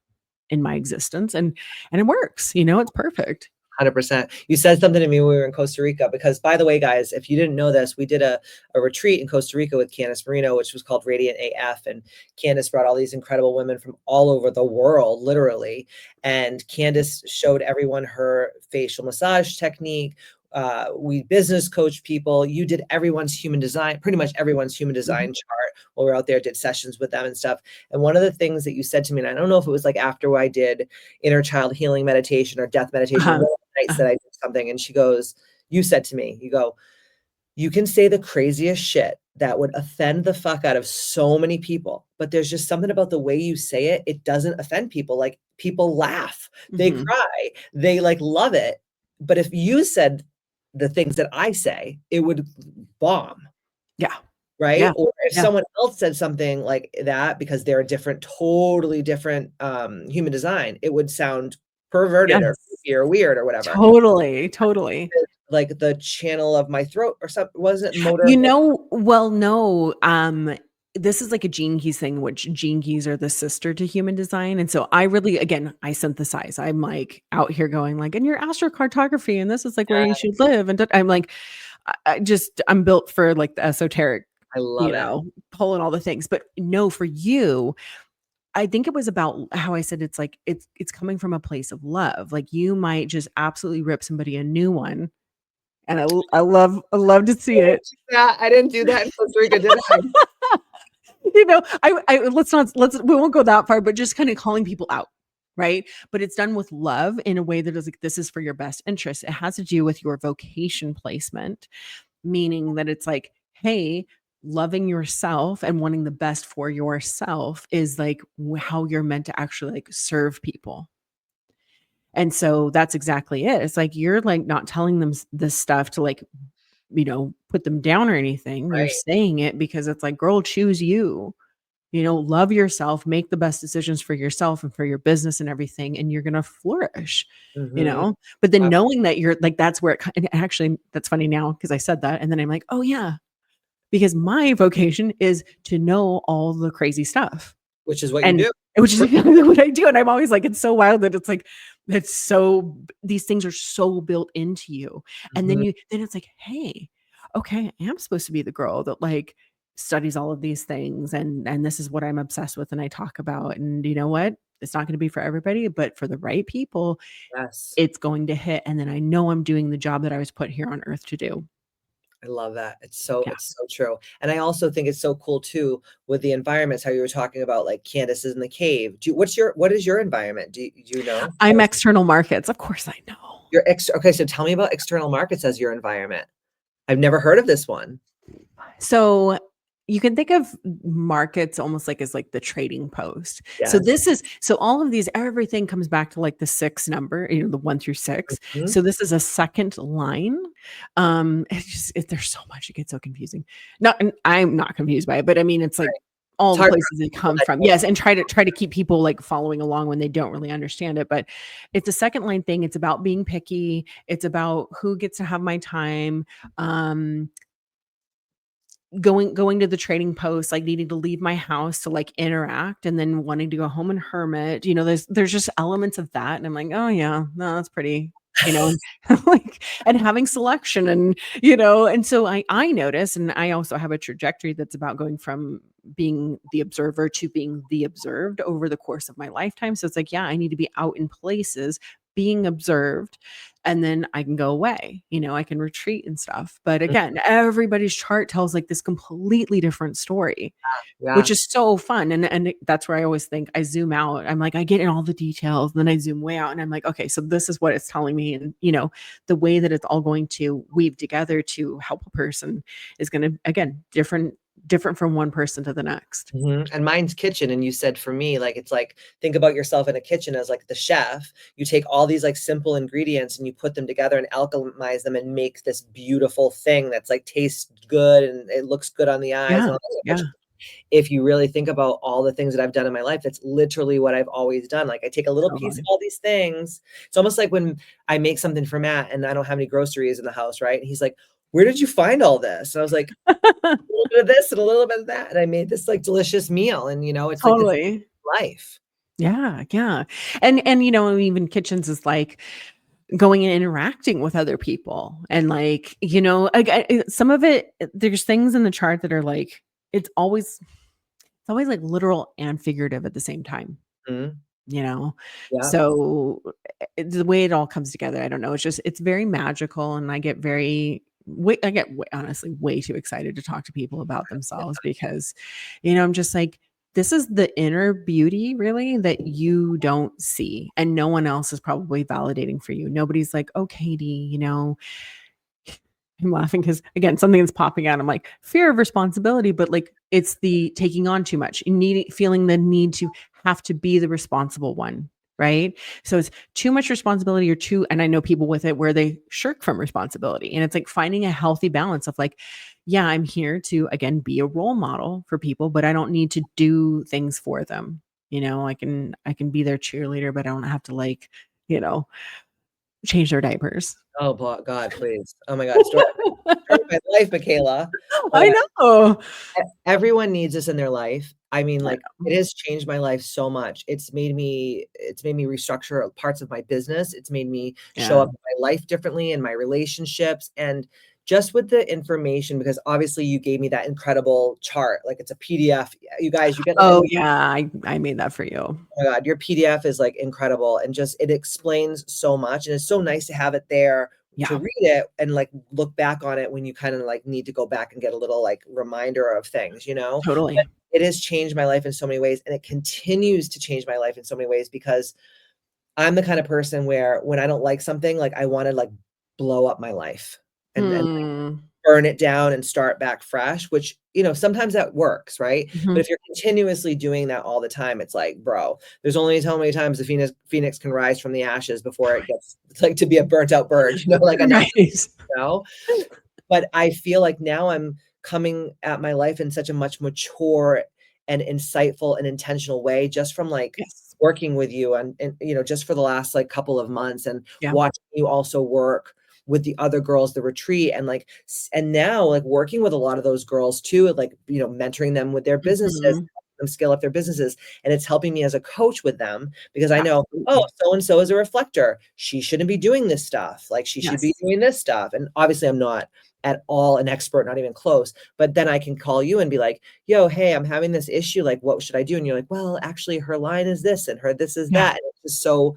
in my existence. And it works, it's perfect. 100%. You said something to me when we were in Costa Rica, because by the way, guys, if you didn't know this, we did a retreat in Costa Rica with Candice Marino, which was called Radiant AF. And Candice brought all these incredible women from all over the world, literally. And Candice showed everyone her facial massage technique. We business coach people. You did everyone's human design, pretty much everyone's human design Mhm. chart while we were out there, did sessions with them and stuff. And one of the things that you said to me, and I don't know if it was like after I did inner child healing meditation or death meditation, Uh-huh. one of the nights Uh-huh. that I did something, and she goes, you said to me, you go, you can say the craziest shit that would offend the fuck out of so many people, but there's just something about the way you say it. It doesn't offend people. Like people laugh, they Mhm. cry, they like love it. But if you said the things that I say, it would bomb. Yeah. Right? Yeah. Or if Yeah. someone else said something like that because they're a different, totally different human design, it would sound perverted or Yes. creepy or weird or whatever. Totally. Totally. Like the channel of my throat or something, wasn't motor. Well, no, this is like a Gene Keys thing, which Gene Keys are the sister to human design. And so I really, again, I synthesize. I'm like out here going like, and your astrocartography, and this is like where you Yeah, should live. And I'm like, I'm built for like the esoteric, I love it. pulling all the things. But no, for you, I think it was about how I said it's like it's coming from a place of love. Like you might just absolutely rip somebody a new one. And I love to see it. Yeah, I didn't do that in Costa Rica, did I? I we won't go that far, but just kind of calling people out, right? But it's done with love in a way that is like, this is for your best interest. It has to do with your vocation placement, meaning that it's like, hey, loving yourself and wanting the best for yourself is like how you're meant to actually like serve people. And so that's exactly it. It's like you're like not telling them this stuff to like, put them down or anything. You're Right. saying it because it's like, girl, choose you. Love yourself, make the best decisions for yourself and for your business and everything, and you're gonna flourish, Mhm. But then Ab knowing that you're like, that's where and actually, that's funny now because I said that, and then I'm like, oh yeah, because my vocation is to know all the crazy stuff. which is what you And do. which is exactly what I do, and I'm always like, it's so wild that it's like, that's so these things are so built into you, and Mhm. then it's like, "Hey, okay, I am supposed to be the girl that, like, studies all of these things, and this is what I'm obsessed with and I talk about, and you know what? It's not gonna be for everybody, but for the right people, Yes. it's going to hit, and then I know I'm doing the job that I was put here on earth to do." I love that. Yeah. It's so true. And I also think it's so cool too with the environments, how you were talking about like Candace is in the cave. What is your environment? Do you know? I'm external markets, of course I know. Okay, so tell me about external markets as your environment. I've never heard of this one. So you can think of markets almost like as like the trading post. So Yes. this is so all of these, everything comes back to like the 6 number, the 1 through 6. Mhm. So this is a second line. There's so much, it gets so confusing. Not, and I'm not confused by it, but I mean it's like Right. all It's the hard for places they people come that from. don't. Yes, and try to keep people like following along when they don't really understand it. But it's a second line thing. It's about being picky. It's about who gets to have my time. Um, going to the trading post, like needing to leave my house to like interact and then wanting to go home and hermit, there's just elements of that. And I'm like, oh yeah, no, that's pretty, and like, and having selection and so I notice, and I also have a trajectory that's about going from being the observer to being the observed over the course of my lifetime. So it's like, yeah, I need to be out in places being observed, and then I can go away, I can retreat and stuff. But again, everybody's chart tells like this completely different story, which Yeah. is so fun. And that's where I always think I zoom out. I'm like, I get in all the details, then I zoom way out and I'm like, okay, so this is what it's telling me. And the way that it's all going to weave together to help a person is going to, again, different from one person to the next. And mine's kitchen. And you said for me, like, it's like, think about yourself in a kitchen as like the chef. You take all these like simple ingredients and you put them together and alchemize them and make this beautiful thing that's like tastes good and it looks good on the eyes and Yeah. all that, Yeah. which if you really think about all the things that I've done in my life, that's literally what I've always done. Like I take a little piece of Totally. all these things. It's almost like when I make something for Matt and I don't have any groceries in the house, right? And he's like, where did you find all this? And I was like, a little bit of this and a little bit of that. And I made this like delicious meal. And it's like this Totally. life. Yeah, yeah. And even kitchens is like going and interacting with other people. And like, some of it, there's things in the chart that are like, it's always like literal and figurative at the same time, Mhm. you know? Yeah. So the way it all comes together, I don't know. It's very magical. And I get honestly way too excited to talk to people about themselves because, I'm just like, this is the inner beauty really that you don't see. And no one else is probably validating for you. Nobody's like, oh, Katie, I'm laughing because again, something that's popping out. I'm like, fear of responsibility, but like it's the taking on too much, feeling the need to have to be the responsible one, right? So it's too much responsibility and I know people with it where they shirk from responsibility. And it's like finding a healthy balance of like, yeah, I'm here to again be a role model for people, but I don't need to do things for them. I can be their cheerleader, but I don't have to like, you know, change their diapers. Oh, God, please. Oh my God. Story of my life, Mikaela. I know. Everyone needs this in their life. I mean, I like, it has changed my life so much. It's made me restructure parts of my business. It's made me show Yeah. up in my life differently in my relationships and just with the information, because obviously you gave me that incredible chart. Like it's a PDF. You guys, you get like Oh, yeah, I made that for you. oh my God, your PDF is like incredible and just it explains so much. And it's so nice to have it there to Yeah, read it and like look back on it when you kind of like need to go back and get a little like reminder of things. But totally. it has changed my life in so many ways and it continues to change my life in so many ways because I'm the kind of person where when I don't like something, like I want to like blow up my life and Hmm. burn it down and start back fresh, which, sometimes that works, right? But Mhm. if you're continuously doing that all the time, it's like, bro, there's only so many times the phoenix can rise from the ashes before it gets it's like to be a burnt out bird, like a natural, Right. you know? But I feel like now I'm coming at my life in such a much mature and insightful and intentional way just from like Yes. working with you and just for the last like couple of months and Yeah. watching you also work with the other girls, the retreat and like and now like working with a lot of those girls too, like mentoring them with their businesses, helping Mhm. them scale up their businesses. And it's helping me as a coach with them because I know, oh, Absolutely. so and so is a reflector. She shouldn't be doing this stuff. Like she should be Yes. doing this stuff. And obviously I'm not at all an expert, not even close. But then I can call you and be like, yo, hey, I'm having this issue. Like, what should I do? And you're like, well, actually, her line is this and her this is Yeah. that. And it's just so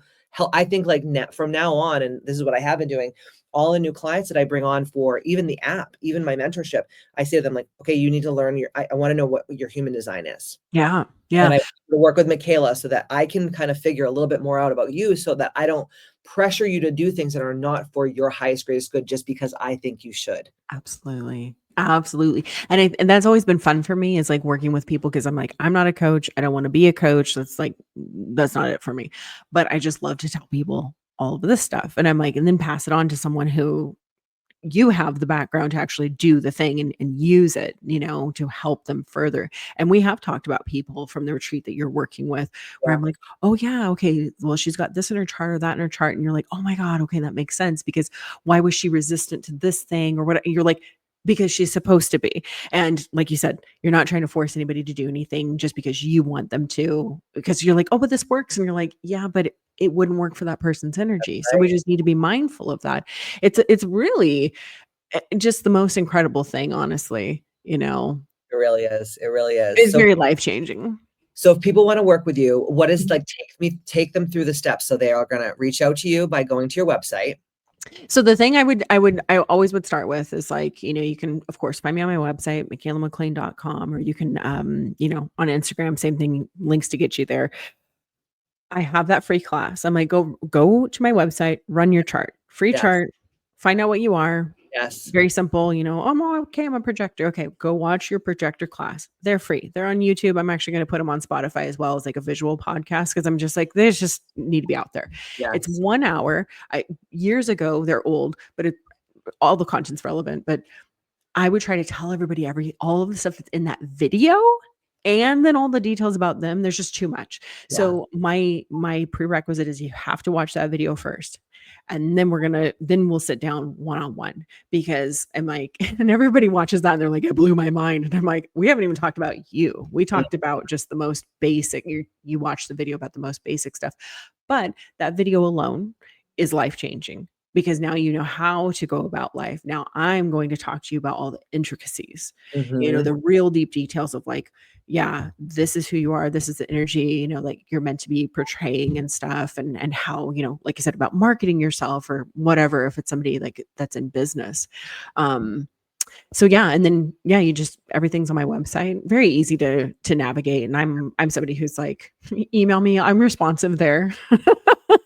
I think like from now on, and this is what I have been doing, all the new clients that I bring on for even the app, even my mentorship, I say to them like, okay, you need to learn I want to know what your human design is. Yeah. Yeah. And I work with Mikaela so that I can kind of figure a little bit more out about you so that I don't pressure you to do things that are not for your highest, greatest good just because I think you should. Absolutely. Absolutely. And that's always been fun for me is like working with people because I'm like, I'm not a coach. I don't want to be a coach. That's not it for me. But I just love to tell people all of this stuff. And I'm like, and then pass it on to someone who you have the background to actually do the thing and use it, to help them further. And we have talked about people from the retreat that you're working with where Yeah. I'm like, oh yeah, okay, well, she's got this in her chart or that in her chart. And you're like, oh my God, okay, that makes sense because why was she resistant to this thing or what? You're like, because she's supposed to be. And like you said, you're not trying to force anybody to do anything just because you want them to, because you're like, oh, but this works. And you're like, yeah, but it wouldn't work for that person's energy. So we Right. just need to be mindful of that. It's really just the most incredible thing, honestly, It really is. It really is. It's very life-changing. So if people want to work with you, what is like, take them through the steps. So they are going to reach out to you by going to your website. So the thing I always would start with is like, you can of course find me on my website, mikaelamaclean.com, or you can, on Instagram, same thing, links to get you there. I have that free class. I'm like, go to my website, run your chart, free Yes. chart, find out what you are. Yes. Very simple, okay, I'm a projector. Okay, go watch your projector class. They're free. They're on YouTube. I'm actually going to put them on Spotify as well as like a visual podcast because I'm just like, they just need to be out there. It's Yes. 1 hour. Years ago, they're old, but all the content's relevant. But I would try to tell everybody all of the stuff that's in that video and then all the details about them. There's just too much. Yeah. So my prerequisite is you have to watch that video first. And then we'll sit down one-on-one because I'm like, and everybody watches that and they're like, it blew my mind. And I'm like, we haven't even talked about you. We talked about just the most basic, you watch the video about the most basic stuff. But that video alone is life-changing because now you know how to go about life. Now I'm going to talk to you about all the intricacies, Mm-hmm. the real deep details of like, yeah, this is who you are. This is the energy, like you're meant to be portraying and stuff. And how, like you said about marketing yourself or whatever, if it's somebody like that's in business. So yeah. And then, yeah, everything's on my website, very easy to navigate. And I'm somebody who's like, email me. I'm responsive there.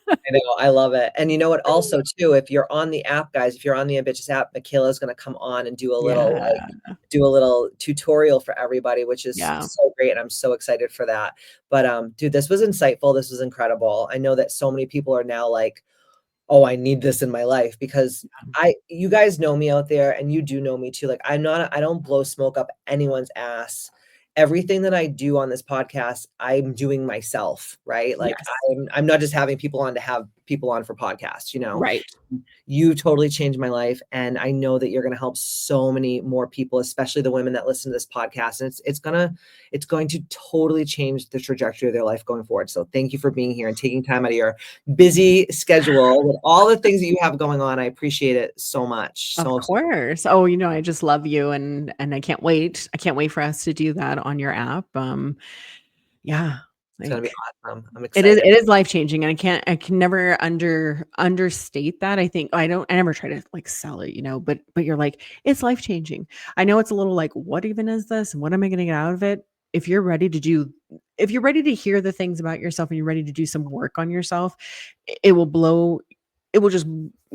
I know, I love it. And you know what, also too, if you're on the app, guys, if you're on the Ambitchious app, Mikaela is going to come on and do a little tutorial for everybody, which is so great. And I'm so excited for that. But dude, this was insightful. This was incredible. I know that so many people are now like, oh, I need this in my life because you guys know me out there and you do know me too. Like I don't blow smoke up anyone's ass. Everything that I do on this podcast, I'm doing myself, right? Like Yes. I'm not just having people on to have people on for podcasts, Right. You totally changed my life. And I know that you're going to help so many more people, especially the women that listen to this podcast. And it's going to totally change the trajectory of their life going forward. So thank you for being here and taking time out of your busy schedule with all the things that you have going on. I appreciate it so much. Of course. Oh, I just love you and I can't wait. I can't wait for us to do that on your app. Yeah. It's going to be Like awesome. I'm it is excited. life-changing and I can never understate that. I never try to like sell it, but you're like, it's life-changing. I know it's a little like, what even is this? And what am I going to get out of it? If you're ready to hear the things about yourself and you're ready to do some work on yourself, it will just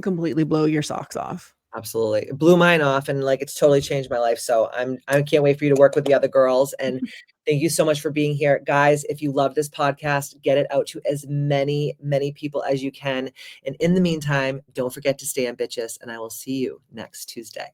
completely blow your socks off. Absolutely. It blew mine off and like it's totally changed my life. So I can't wait for you to work with the other girls. And thank you so much for being here. Guys, if you love this podcast, get it out to as many, many people as you can. And in the meantime, don't forget to stay ambitious and I will see you next Tuesday.